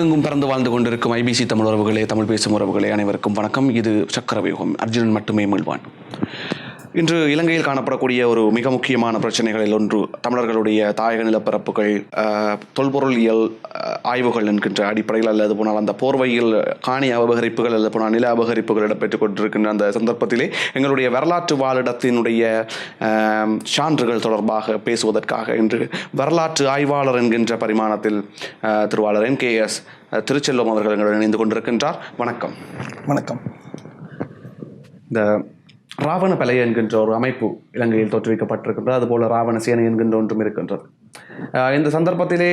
உலகெங்கும் பறந்து வாழ்ந்து கொண்டிருக்கும் ஐபிசி தமிழ் உறவுகளே, தமிழ் பேசும் உறவுகளே, அனைவருக்கும் வணக்கம். இது சக்கரவியூகம். அர்ஜுனன் மட்டுமே மீள்வான். இன்று இலங்கையில் காணப்படக்கூடிய ஒரு மிக முக்கியமான பிரச்சனைகளில் ஒன்று தமிழர்களுடைய தாயக நிலப்பரப்புகள், தொல்பொருளியல் ஆய்வுகள் என்கின்ற அடிப்படையில், அல்லது போனால் அந்த போர்வையில் காணி அபகரிப்புகள், அல்லது போனால் நில அபகரிப்புகள் இடம்பெற்றுக் கொண்டிருக்கின்ற அந்த சந்தர்ப்பத்திலே எங்களுடைய வரலாற்று வாழிடத்தினுடைய சான்றுகள் தொடர்பாக பேசுவதற்காக இன்று வரலாற்று ஆய்வாளர் என்கின்ற பரிமாணத்தில் திருவாளர் NKS திருச்செல்வம் அவர்கள் எங்களுடன் இணைந்து கொண்டிருக்கின்றார். வணக்கம். வணக்கம். இந்த ராவண பலை என்கின்ற ஒரு அமைப்பு இலங்கையில் தோற்றுவிக்கப்பட்டிருக்கின்றது. அதுபோல ராவண சேனை என்கின்ற ஒன்றும் இருக்கின்றது. இந்த சந்தர்ப்பத்திலே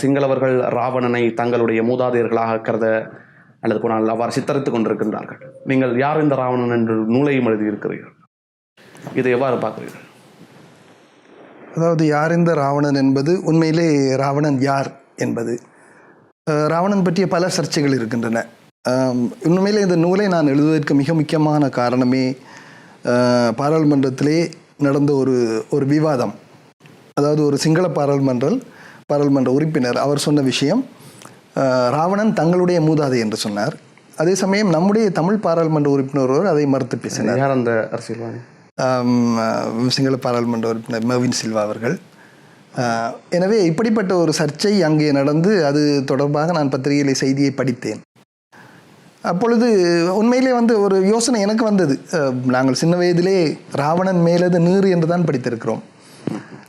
சிங்களவர்கள் ராவணனை தங்களுடைய மூதாதையர்களாக கருத அல்லது போனால் அவ்வாறு சித்தரித்துக் கொண்டிருக்கின்றார்கள். நீங்கள் யார் இந்த ராவணன் என்று நூலையும் எழுதியிருக்கிறீர்கள். இதை எவ்வாறு பார்க்கிறீர்கள்? அதாவது யார் இந்த ராவணன் என்பது, உண்மையிலே ராவணன் யார் என்பது, ராவணன் பற்றிய பல சர்ச்சைகள் இருக்கின்றன. உண்மையிலே இந்த நூலை நான் எழுதுவதற்கு மிக முக்கியமான காரணமே பாராளுமன்றத்திலே நடந்த ஒரு விவாதம். அதாவது ஒரு சிங்கள பாராளுமன்ற உறுப்பினர் அவர் சொன்ன விஷயம், ராவணன் தங்களுடைய மூதாதை என்று சொன்னார். அதே சமயம் நம்முடைய தமிழ் பாராளுமன்ற உறுப்பினர் ஒருவர் அதை மறுத்து பேசினார். யார் அந்த அரசியல்வாதி? சிங்கள பாராளுமன்ற உறுப்பினர் மெர்வின் சில்வா அவர்கள். எனவே இப்படிப்பட்ட ஒரு சர்ச்சை அங்கே நடந்து, அது தொடர்பாக நான் பத்திரிகையிலே செய்தியை படித்தேன். அப்பொழுது உண்மையிலே ஒரு யோசனை எனக்கு வந்தது. நாங்கள் சின்ன வயதிலே ராவணன் மேலது நீர் என்று தான் படித்திருக்கிறோம்.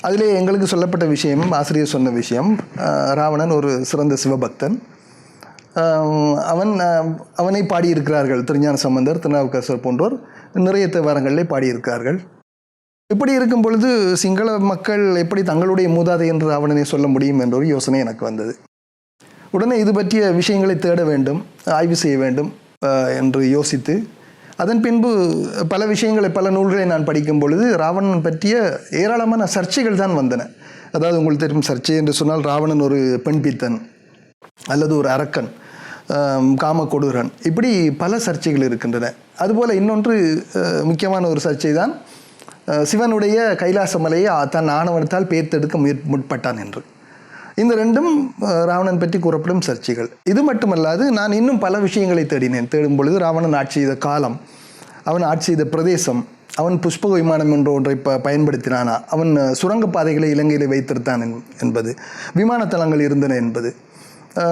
அதிலே எங்களுக்கு சொல்லப்பட்ட விஷயம், ஆசிரியர் சொன்ன விஷயம், ராவணன் ஒரு சிறந்த சிவபக்தன். அவனை பாடியிருக்கிறார்கள் திருஞான சம்பந்தர், திருநாவுக்கரசர் போன்றோர் நிறைய தேவாரங்களிலே பாடியிருக்கிறார்கள். இப்படி இருக்கும் பொழுது சிங்கள மக்கள் எப்படி தங்களுடைய மூதாதை என்று ராவணனை சொல்ல முடியும் என்ற ஒரு யோசனை எனக்கு வந்தது. உடனே இது பற்றிய விஷயங்களை தேட வேண்டும், ஆய்வு செய்ய வேண்டும் என்று யோசித்து, அதன் பின்பு பல விஷயங்களை, பல நூல்களை நான் படிக்கும் பொழுது ராவணன் பற்றிய ஏராளமான சர்ச்சைகள் தான் வந்தன. அதாவது உங்களுக்கு தெரியும், சர்ச்சை என்று சொன்னால் ராவணன் ஒரு பெண் பித்தன் அல்லது ஒரு அரக்கன், காம கொடூரன், இப்படி பல சர்ச்சைகள் இருக்கின்றன. அதுபோல் இன்னொன்று முக்கியமான ஒரு சர்ச்சை தான் சிவனுடைய கைலாச மலையை தன் ஆணவனத்தால் பேர்த்தெடுக்க முற்பட்டான் என்று. இந்த ரெண்டும் ராவணன் பற்றி கூறப்படும் சர்ச்சைகள். இது மட்டுமல்லாது நான் இன்னும் பல விஷயங்களை தேடினேன். தேடும் பொழுது ராவணன் ஆட்சி செய்த காலம், அவன் ஆட்சி செய்த பிரதேசம், அவன் புஷ்பக விமானம் என்ற ஒன்றை பயன்படுத்தினானா, அவன் சுரங்கப்பாதைகளை இலங்கையில் வைத்திருந்தான் என்பது, விமானத்தளங்கள் இருந்தன என்பது,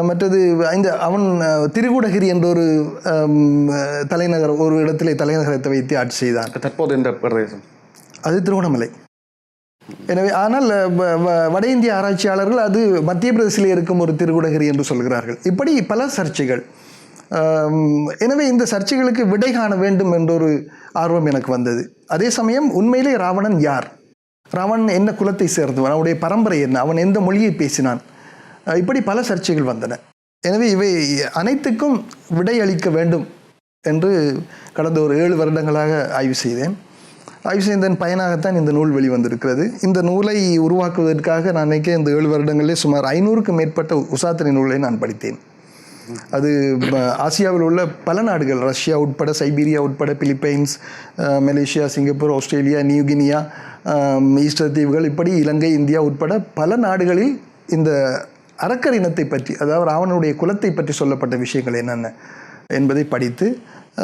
மற்றது அவன் திரிகூடகிரி என்ற ஒரு தலைநகர், ஒரு இடத்திலே தலைநகரத்தை வைத்து ஆட்சி செய்தான். தற்போது இந்த பிரதேசம் அது திருவண்ணாமலை. எனவே ஆனால் வட இந்திய ஆராய்ச்சியாளர்கள் அது மத்திய பிரதேசிலே இருக்கும் ஒரு திருகுடகிரி என்று சொல்கிறார்கள். இப்படி பல சர்ச்சைகள். எனவே இந்த சர்ச்சைகளுக்கு விடை காண வேண்டும் என்றொரு ஆர்வம் எனக்கு வந்தது. அதே சமயம் உண்மையிலே ராவணன் யார், ராவணன் என்ன குலத்தை சேர்ந்தவன், அவனுடைய பரம்பரை என்ன, அவன் எந்த மொழியை பேசினான், இப்படி பல சர்ச்சைகள் வந்தன. எனவே இவை அனைத்துக்கும் விடை அளிக்க வேண்டும் என்று கடந்த ஒரு 7 வருடங்களாக ஆய்வு செய்தேன். ஆய்வு செய்ததன் பயனாகத்தான் இந்த நூல் வெளிவந்திருக்கிறது. இந்த நூலை உருவாக்குவதற்காக நான் நினைக்கிறேன் இந்த 7 வருடங்களிலே சுமார் 500க்கும் மேற்பட்ட உசாத்தனை நூல்களை நான் படித்தேன். அது ஆசியாவில் உள்ள பல நாடுகள், ரஷ்யா உட்பட, சைபீரியா உட்பட, Philippines, Malaysia, Singapore, Australia, New Guinea, Easter தீவுகள், இப்படி இலங்கை, இந்தியா உட்பட பல நாடுகளில் இந்த அரக்கர் இனத்தை பற்றி, அதாவது ராவணனுடைய குலத்தை பற்றி சொல்லப்பட்ட விஷயங்கள் என்னென்ன என்பதை படித்து,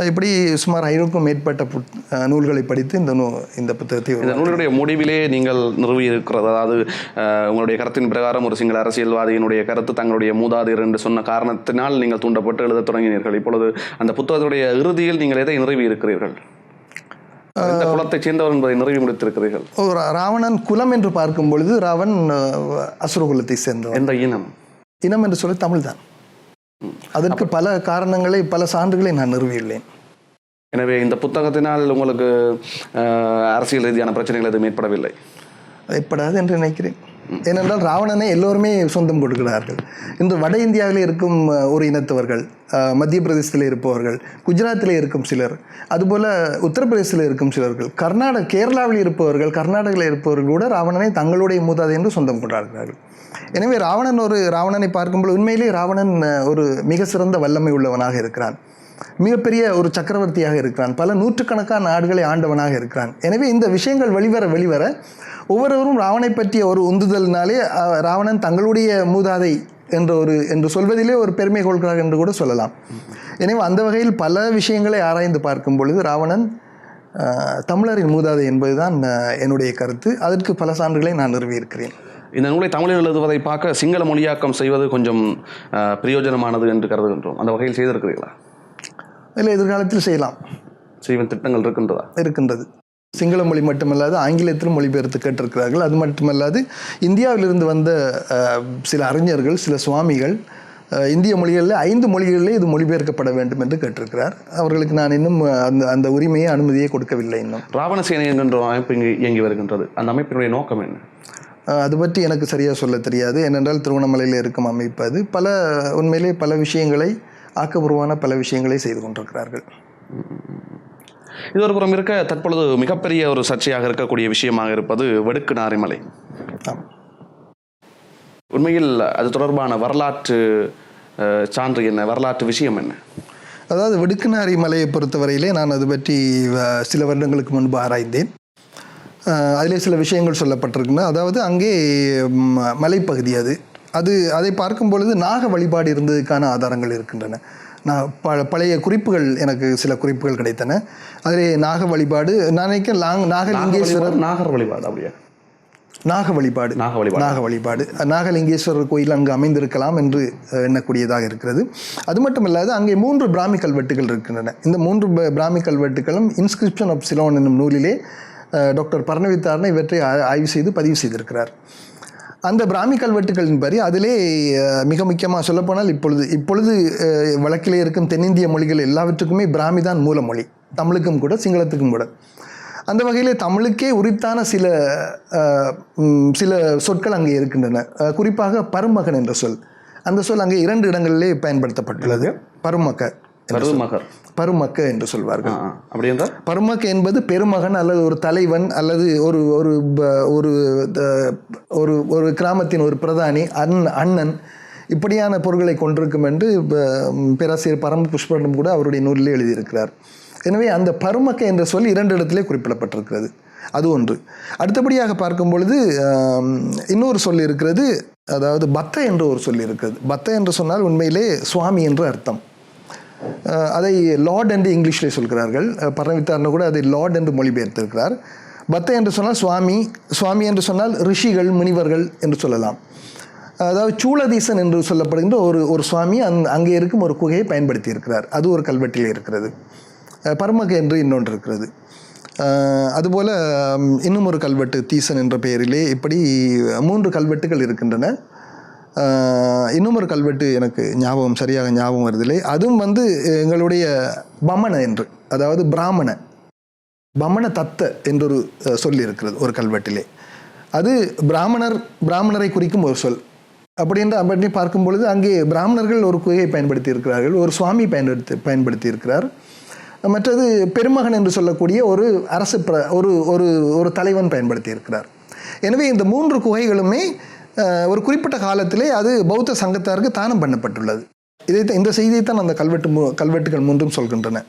இப்படி சுமார் 500க்கும் மேற்பட்ட நூல்களை படித்து இந்த புத்தகத்தை, இந்த நூலுடைய முடிவிலே நீங்கள் நிறுவி இருக்கிறது. அதாவது உங்களுடைய கருத்தின் பிரகாரம் ஒரு சிங்கள அரசியல்வாதியினுடைய கருத்து தங்களுடைய மூதாதையர் என்று சொன்ன காரணத்தினால் நீங்கள் தூண்டப்பட்டு எழுத தொடங்கினீர்கள். இப்பொழுது அந்த புத்தகத்துடைய இறுதியில் நீங்கள் எதை நிறுவி இருக்கிறீர்கள்? இந்த குலத்தை சேர்ந்தவர் என்பதை நிறுவி முடித்திருக்கிறீர்கள். ராவணன் குலம் என்று பார்க்கும் பொழுது ராவன் அசுர குலத்தை சேர்ந்தவர். எந்த இனம்? இனம் என்று சொல்ல தமிழ் தான். அதற்கு பல காரணங்களை, பல சான்றுகளை நான் நிறுவியுள்ளேன். எனவே இந்த புத்தகத்தினால் உங்களுக்கு அரசியல் ரீதியான பிரச்சனைகள் எதுவும் ஏற்படவில்லை? ஏற்படாது என்று நினைக்கிறேன். ஏனென்றால் ராவணனை எல்லோருமே சொந்தம் கொடுக்கிறார்கள். இன்று வட இந்தியாவில் இருக்கும் ஒரு இனத்தவர்கள், மத்திய பிரதேசத்தில் இருப்பவர்கள், குஜராத்தில் இருக்கும் சிலர், அதுபோல் உத்தரப்பிரதேசத்தில் இருக்கும் சிலர்கள், கேரளாவில் இருப்பவர்கள், கர்நாடகாவில் இருப்பவர்கள் கூட ராவணனை தங்களுடைய மூதாதை என்று சொந்தம் கொண்டாடுகிறார்கள். எனவே ராவணனை பார்க்கும்போது உண்மையிலே ராவணன் ஒரு மிக சிறந்த வல்லமை உள்ளவனாக இருக்கிறான். மிகப்பெரிய ஒரு சக்கரவர்த்தியாக இருக்கிறான். பல நூற்றுக்கணக்கான நாடுகளை ஆண்டவனாக இருக்கிறான். எனவே இந்த விஷயங்கள் வெளிவர ஒவ்வொருவரும் ராவணை பற்றிய ஒரு உந்துதலினாலே ராவணன் தங்களுடைய மூதாதை என்று சொல்வதிலே ஒரு பெருமை கொள்கிறார் என்று கூட சொல்லலாம். எனவே அந்த வகையில் பல விஷயங்களை ஆராய்ந்து பார்க்கும் பொழுது ராவணன் தமிழரின் மூதாதை என்பதுதான் என்னுடைய கருத்து. அதற்கு பல சான்றுகளை நான் நிறுவியிருக்கிறேன். இந்த நூலை தமிழில் எழுதுவதை பார்க்க சிங்கள மொழியாக்கம் செய்வது கொஞ்சம் பிரயோஜனமானது என்று கருதுகின்றோம். அந்த வகையில் செய்திருக்கிறீர்களா? இல்லை, எதிர்காலத்தில் செய்யலாம். செய்வன் திட்டங்கள் இருக்கின்றது. சிங்கள மொழி மட்டுமல்லாது ஆங்கிலத்திலும் மொழிபெயர்த்து கேட்டிருக்கிறார்கள். அது மட்டுமல்லாது இந்தியாவிலிருந்து வந்த சில அறிஞர்கள், சில சுவாமிகள் இந்திய மொழிகளில் 5 மொழிகளிலே இது மொழிபெயர்க்கப்பட வேண்டும் என்று கேட்டிருக்கிறார். அவர்களுக்கு நான் இன்னும் அந்த உரிமையை, அனுமதியை கொடுக்கவில்லை. இன்னும் ராவணசேனை என்கின்ற அமைப்பு இங்கு இயங்கி வருகின்றது. அந்த அமைப்பினுடைய நோக்கம் என்ன? அது பற்றி எனக்கு சரியாக சொல்ல தெரியாது. ஏனென்றால் திருவண்ணாமலையில் இருக்கும் அமைப்பு அது. உண்மையிலே பல விஷயங்களை, ஆக்கப்பூர்வமான பல விஷயங்களை செய்து கொண்டிருக்கிறார்கள். இது ஒரு புறம் இருக்க, தற்பொழுது மிகப்பெரிய ஒரு சர்ச்சையாக இருக்கக்கூடிய விஷயமாக இருப்பது வெடுக்குநாரி மலை. உண்மையில் அது தொடர்பான வரலாற்று சான்று என்ன, வரலாற்று விஷயம் என்ன? அதாவது வெடுக்குநாரி மலையை பொறுத்தவரையிலே நான் அது பற்றி சில வருடங்களுக்கு முன்பு ஆராய்ந்தேன். அதிலே சில விஷயங்கள் சொல்லப்பட்டிருக்குன்னா, அதாவது அங்கே மலைப்பகுதி அதை பார்க்கும் பொழுது நாக வழிபாடு இருந்ததுக்கான ஆதாரங்கள் இருக்கின்றன. நான் பழைய குறிப்புகள், எனக்கு சில குறிப்புகள் கிடைத்தன. அதிலே நாக வழிபாடு, நான் நினைக்கிறேன் நாகலிங்கேஸ்வரர் நாகலிங்கேஸ்வரர் கோயில் அங்கு அமைந்திருக்கலாம் என்று எண்ணக்கூடியதாக இருக்கிறது. அது மட்டும் இல்லாது அங்கே 3 பிராமி கல்வெட்டுகள் இருக்கின்றன. இந்த 3 பிராமி கல்வெட்டுகளும் இன்ஸ்கிரிப்ஷன் ஆஃப் சிலோன் என்னும் நூலிலே டாக்டர் பர்ணவித்தாரனை இவற்றை ஆய்வு செய்து பதிவு செய்திருக்கிறார். அந்த பிராமி கல்வெட்டுகளின்படி அதிலே மிக முக்கியமாக சொல்லப்போனால் இப்பொழுது வழக்கிலே இருக்கும் தென்னிந்திய மொழிகள் எல்லாவற்றுக்குமே பிராமி தான் மூலமொழி, தமிழுக்கும் கூட சிங்களத்துக்கும் கூட. அந்த வகையிலே தமிழுக்கே உரித்தான சில சொற்கள் அங்கே இருக்கின்றன. குறிப்பாக பருமகன் என்ற சொல், அந்த சொல் அங்கே 2 இடங்களிலே பயன்படுத்தப்பட்டுள்ளது. பருமக்க என்று சொல்வார்கள். அப்படி என்றால் பருமக்க என்பது பெருமகன் அல்லது ஒரு தலைவன் அல்லது ஒரு ஒரு ஒரு ஒரு கிராமத்தின் ஒரு பிரதானி, அண்ணன், இப்படியான பொருட்களை கொண்டிருக்கும் என்று பேராசிரியர் பரம புஷ்பரம் கூட அவருடைய நூலிலே எழுதியிருக்கிறார். எனவே அந்த பருமக்க என்ற சொல் 2 இடத்திலே குறிப்பிடப்பட்டிருக்கிறது. அது ஒன்று. அடுத்தபடியாக பார்க்கும் பொழுது இன்னொரு சொல் இருக்கிறது. அதாவது பத்த என்ற ஒரு சொல் இருக்கிறது. பத்த என்று சொன்னால் உண்மையிலே சுவாமி என்று அர்த்தம். அதை லார்ட் என்று இங்கிலீஷில் சொல்கிறார்கள். பரவித்தார்னு கூட அதை லார்ட் என்று மொழிபெயர்த்திருக்கிறார். பத்த என்று சொன்னால் சுவாமி என்று சொன்னால் ரிஷிகள், முனிவர்கள் என்று சொல்லலாம். அதாவது சூளதீசன் என்று சொல்லப்படுகின்ற ஒரு சுவாமி அங்கே இருக்கும் ஒரு குகையை பயன்படுத்தி இருக்கிறார். அது ஒரு கல்வெட்டில் இருக்கிறது. பரமக என்று இன்னொன்று இருக்கிறது. அதுபோல் இன்னும் ஒரு கல்வெட்டு தீசன் என்ற பெயரிலே இப்படி 3 கல்வெட்டுகள் இருக்கின்றன. இன்னும் ஒரு கல்வெட்டு எனக்கு சரியாக ஞாபகம் வருதில்லை. அதுவும் எங்களுடைய பமண என்று, அதாவது பமண தத்த என்றொரு சொல் இருக்கிறது ஒரு கல்வெட்டிலே. அது பிராமணரை குறிக்கும் ஒரு சொல். அப்படி பார்க்கும் பொழுது அங்கே பிராமணர்கள் ஒரு குகையை பயன்படுத்தி இருக்கிறார்கள், ஒரு சுவாமி பயன்படுத்தி இருக்கிறார். மற்றது பெருமகன் என்று சொல்லக்கூடிய ஒரு அரசு ஒரு தலைவன் பயன்படுத்தி இருக்கிறார். எனவே இந்த 3 குகைகளுமே ஒரு குறிப்பிட்ட காலத்திலே அது பௌத்த சங்கத்தாருக்கு தானம் பண்ணப்பட்டுள்ளது. இந்த செய்தியைத்தான் அந்த கல்வெட்டுகள் 3 சொல்கின்றன.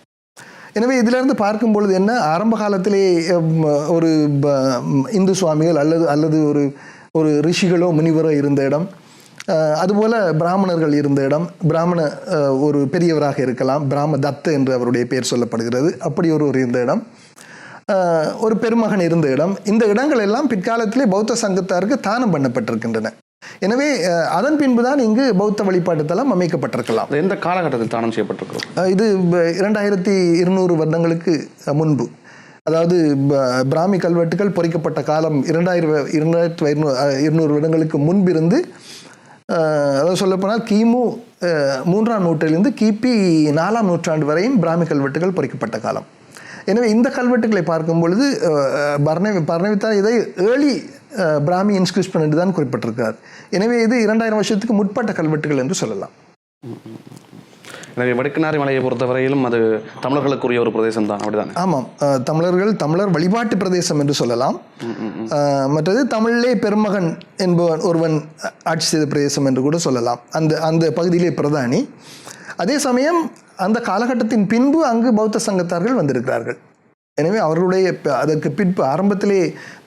எனவே இதிலிருந்து பார்க்கும் பொழுது என்ன, ஆரம்ப காலத்திலே ஒரு இந்து சுவாமிகள் அல்லது ஒரு ரிஷிகளோ முனிவரோ இருந்த இடம், அதுபோல் பிராமணர்கள் இருந்த இடம், ஒரு பெரியவராக இருக்கலாம், பிராம தத்த என்று அவருடைய பெயர் சொல்லப்படுகிறது, அப்படி ஒரு இருந்த இடம், ஒரு பெருமகன் இருந்த இடம், இந்த இடங்கள் எல்லாம் பிற்காலத்திலே பௌத்த சங்கத்தாருக்கு தானம் பண்ணப்பட்டிருக்கின்றன. எனவே அதன் பின்புதான் இங்கு பௌத்த வழிபாட்டு தலம் அமைக்கப்பட்டிருக்கலாம். எந்த காலகட்டத்தில் தானம் செய்யப்பட்டிருக்கிறோம்? இது 2200 வருடங்களுக்கு முன்பு. அதாவது பிராமி கல்வெட்டுகள் பொறிக்கப்பட்ட காலம் 2200 வருடங்களுக்கு முன்பிருந்து, அதாவது சொல்லப்போனால் கிமு 3ஆம் நூற்றாண்டிலிருந்து கிபி 4ஆம் நூற்றாண்டு வரையும் பிராமி கல்வெட்டுகள் பொறிக்கப்பட்ட காலம். எனவே இந்த கல்வெட்டுகளை பார்க்கும் பொழுது பர்ணவித்தார் இதை ஏர்லி பிராமி இன்ஸ்கிரிப்ஷன் என்று தான் குறிப்பிட்டிருக்கிறார். எனவே இது 2000 வருஷத்துக்கு முற்பட்ட கல்வெட்டுகள் என்று சொல்லலாம். எனவே வடக்குநாரி மலையை பொறுத்தவரையிலும் அது தமிழர்களுக்குரிய ஒரு பிரதேசம் தான், அப்படிதான்? ஆமாம், தமிழர் வழிபாட்டு பிரதேசம் என்று சொல்லலாம். மற்றது தமிழிலே பெருமகன் என்பவன் ஒருவன் ஆட்சி செய்த பிரதேசம் என்று கூட சொல்லலாம். அந்த பகுதியிலே பிரதானி. அதே சமயம் அந்த காலகட்டத்தின் பின்பு அங்கு பௌத்த சங்கத்தார்கள் வந்திருக்கிறார்கள். எனவே அவர்களுடைய அதற்கு பின்பு ஆரம்பத்திலே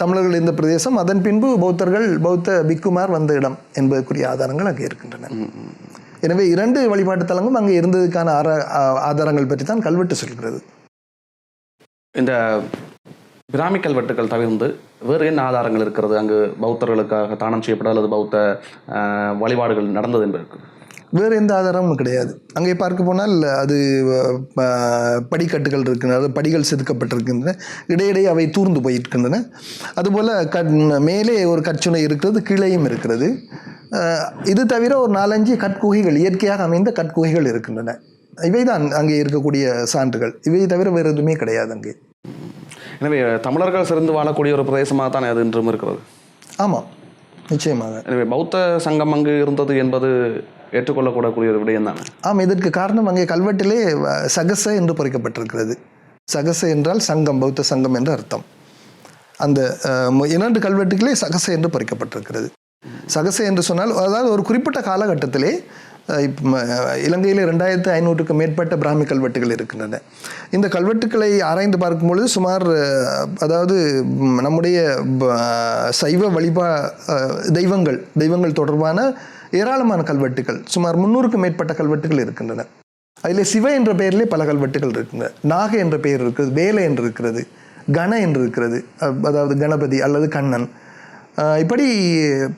தமிழர்கள் இருந்த பிரதேசம், அதன் பின்பு பௌத்த பிக்குமார் வந்த இடம் என்பதற்குரிய ஆதாரங்கள் அங்கே இருக்கின்றன. எனவே 2 வழிபாட்டு தலங்களும் அங்கே இருந்ததுக்கான ஆதாரங்கள் பற்றி தான் கல்வெட்டு சொல்கிறது. இந்த பிராமி கல்வெட்டுகள் தவிர்த்து வேறு என்ன ஆதாரங்கள் இருக்கிறது அங்கு பௌத்தர்களுக்காக தானம் செய்யப்பட்ட அல்லது பௌத்த வழிபாடுகள் நடந்தது என்பதற்கு? வேறு எந்த ஆதாரமும் கிடையாது. அங்கே பார்க்க போனால் அது படிக்கட்டுகள் இருக்கின்றன, படிகள் செதுக்கப்பட்டிருக்கின்றன, இடையிடையே அவை தூர்ந்து போயிருக்கின்றன. அதுபோல் மேலே ஒரு கற்சுனை இருக்கிறது, கீழேயும் இருக்கிறது. இது தவிர ஒரு 4-5 கற்குகைகள், இயற்கையாக அமைந்த கற்குகைகள் இருக்கின்றன. இவைதான் அங்கே இருக்கக்கூடிய சான்றுகள். இவை தவிர வேறு எதுவுமே கிடையாது அங்கே. எனவே தமிழர்கள் சிறந்து வாழக்கூடிய ஒரு பிரதேசமாக தான் அது இன்றும் இருக்கிறது. ஆமாம், நிச்சயமாக. எனவே பௌத்த சங்கம் அங்கு இருந்தது என்பது ஏற்றுக்கொள்ளக்கூடக்கூடிய ஒரு விடயம் தானே? ஆமாம், இதற்கு காரணம் அங்கே கல்வெட்டிலே சகச என்று பொறிக்கப்பட்டிருக்கிறது. சகச என்றால் சங்கம், பௌத்த சங்கம் என்று அர்த்தம். அந்த 2 கல்வெட்டுகளே சகச என்று பொறிக்கப்பட்டிருக்கிறது. சகச என்று சொன்னால் அதாவது ஒரு குறிப்பிட்ட காலகட்டத்திலே இலங்கையில் 2500க்கும் மேற்பட்ட பிராமி கல்வெட்டுகள் இருக்கின்றன. இந்த கல்வெட்டுக்களை ஆராய்ந்து பார்க்கும் பொழுது சுமார் அதாவது நம்முடைய சைவ தெய்வங்கள் தொடர்பான ஏராளமான கல்வெட்டுகள், சுமார் 300க்கும் மேற்பட்ட கல்வெட்டுகள் இருக்கின்றன. அதில் சிவ என்ற பெயரிலே பல கல்வெட்டுகள் இருக்கின்றன. நாக என்ற பெயர் இருக்கிறது, வேலை என்று இருக்கிறது, கண என்று இருக்கிறது, அதாவது கணபதி அல்லது கண்ணன், இப்படி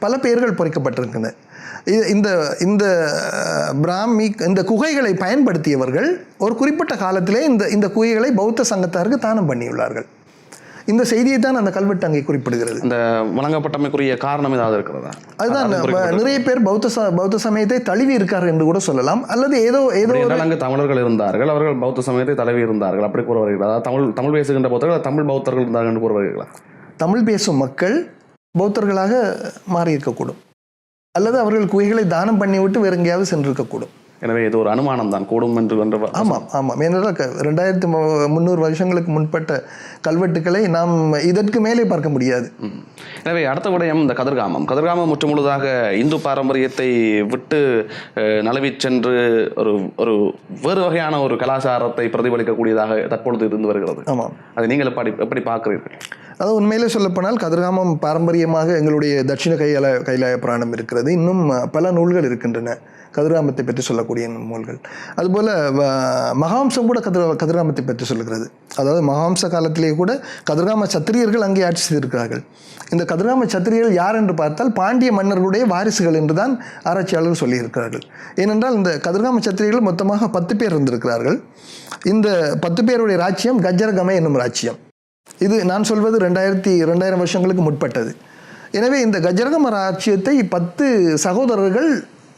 பல பெயர்கள் பொறிக்கப்பட்டிருக்கின்றன. இந்த இந்த இந்த குகைகளை பயன்படுத்தியவர்கள் ஒரு குறிப்பிட்ட காலத்திலே இந்த குகைகளை பௌத்த சங்கத்தாருக்கு தானம் பண்ணியுள்ளார்கள். இந்த செய்தியை தான் அந்த கல்வெட்டு அங்கே குறிப்பிடுகிறது. அந்த வழங்கப்பட்டமைக்குரிய காரணம் ஏதாவது இருக்கிறதா? அதுதான் நிறைய பேர் பௌத்த சமயத்தை தழுவி இருக்கார்கள் என்று கூட சொல்லலாம். அல்லது ஏதோ அங்கு தமிழர்கள் இருந்தார்கள், அவர்கள் பௌத்த சமயத்தை தழுவி இருந்தார்கள், அப்படி கூற வருகிறதா? தமிழ் பேசுகின்ற பௌத்தர்கள் தமிழ் பௌத்தர்கள் இருந்தார்கள் என்று கூற வருகிறீர்களா? தமிழ் பேசும் மக்கள் பௌத்தர்களாக மாறி இருக்கக்கூடும், அல்லது அவர்கள் குகைகளை தானம் பண்ணிவிட்டு வேற எங்கேயாவது சென்றிருக்கக்கூடும். எனவே இது ஒரு அனுமானம் தான், கூடும் என்று. ஆமாம். ஏனென்றால் 2300 வருஷங்களுக்கு முன்பட்ட கல்வெட்டுக்களை நாம் இதற்கு மேலே பார்க்க முடியாது. எனவே அடுத்த விடயம் இந்த கதிர்காமம் முற்று முழுதாக இந்து பாரம்பரியத்தை விட்டு நழுவி சென்று ஒரு வேறு வகையான ஒரு கலாச்சாரத்தை பிரதிபலிக்கக்கூடியதாக தற்பொழுது இருந்து வருகிறது. ஆமாம், அதை நீங்கள் எப்படி பார்க்கிறீர்கள்? அதாவது உண்மையிலே சொல்லப்போனால் கதிர்காமம் பாரம்பரியமாக எங்களுடைய தட்சிண கைலாய புராணம் இருக்கிறது. இன்னும் பல நூல்கள் இருக்கின்றன கதிர்காமத்தை பற்றி சொல்லக்கூடிய நூல்கள். அதுபோல் மகாவம்சம் கூட கதிர்காமத்தை பற்றி சொல்லுகிறது. அதாவது மகாவம்ச காலத்திலேயே கூட கதிர்காம சத்திரியர்கள் அங்கே ஆட்சி செய்திருக்கிறார்கள். இந்த கதிர்காம சத்திரியர்கள் யார் என்று பார்த்தால் பாண்டிய மன்னர்களுடைய வாரிசுகள் என்று தான் ஆராய்ச்சியாளர்கள் சொல்லியிருக்கிறார்கள். ஏனென்றால் இந்த கதிர்காம சத்திரியர்கள் மொத்தமாக 10 பேர் இருந்திருக்கிறார்கள். இந்த 10 பேருடைய ராஜ்யம் கஜ்ஜரகம என்னும் ராஜ்யம். இது நான் சொல்வது 2000 வருஷங்களுக்கு முற்பட்டது. எனவே இந்த கஜ்ஜரகம ராஜ்யத்தை 10 சகோதரர்கள்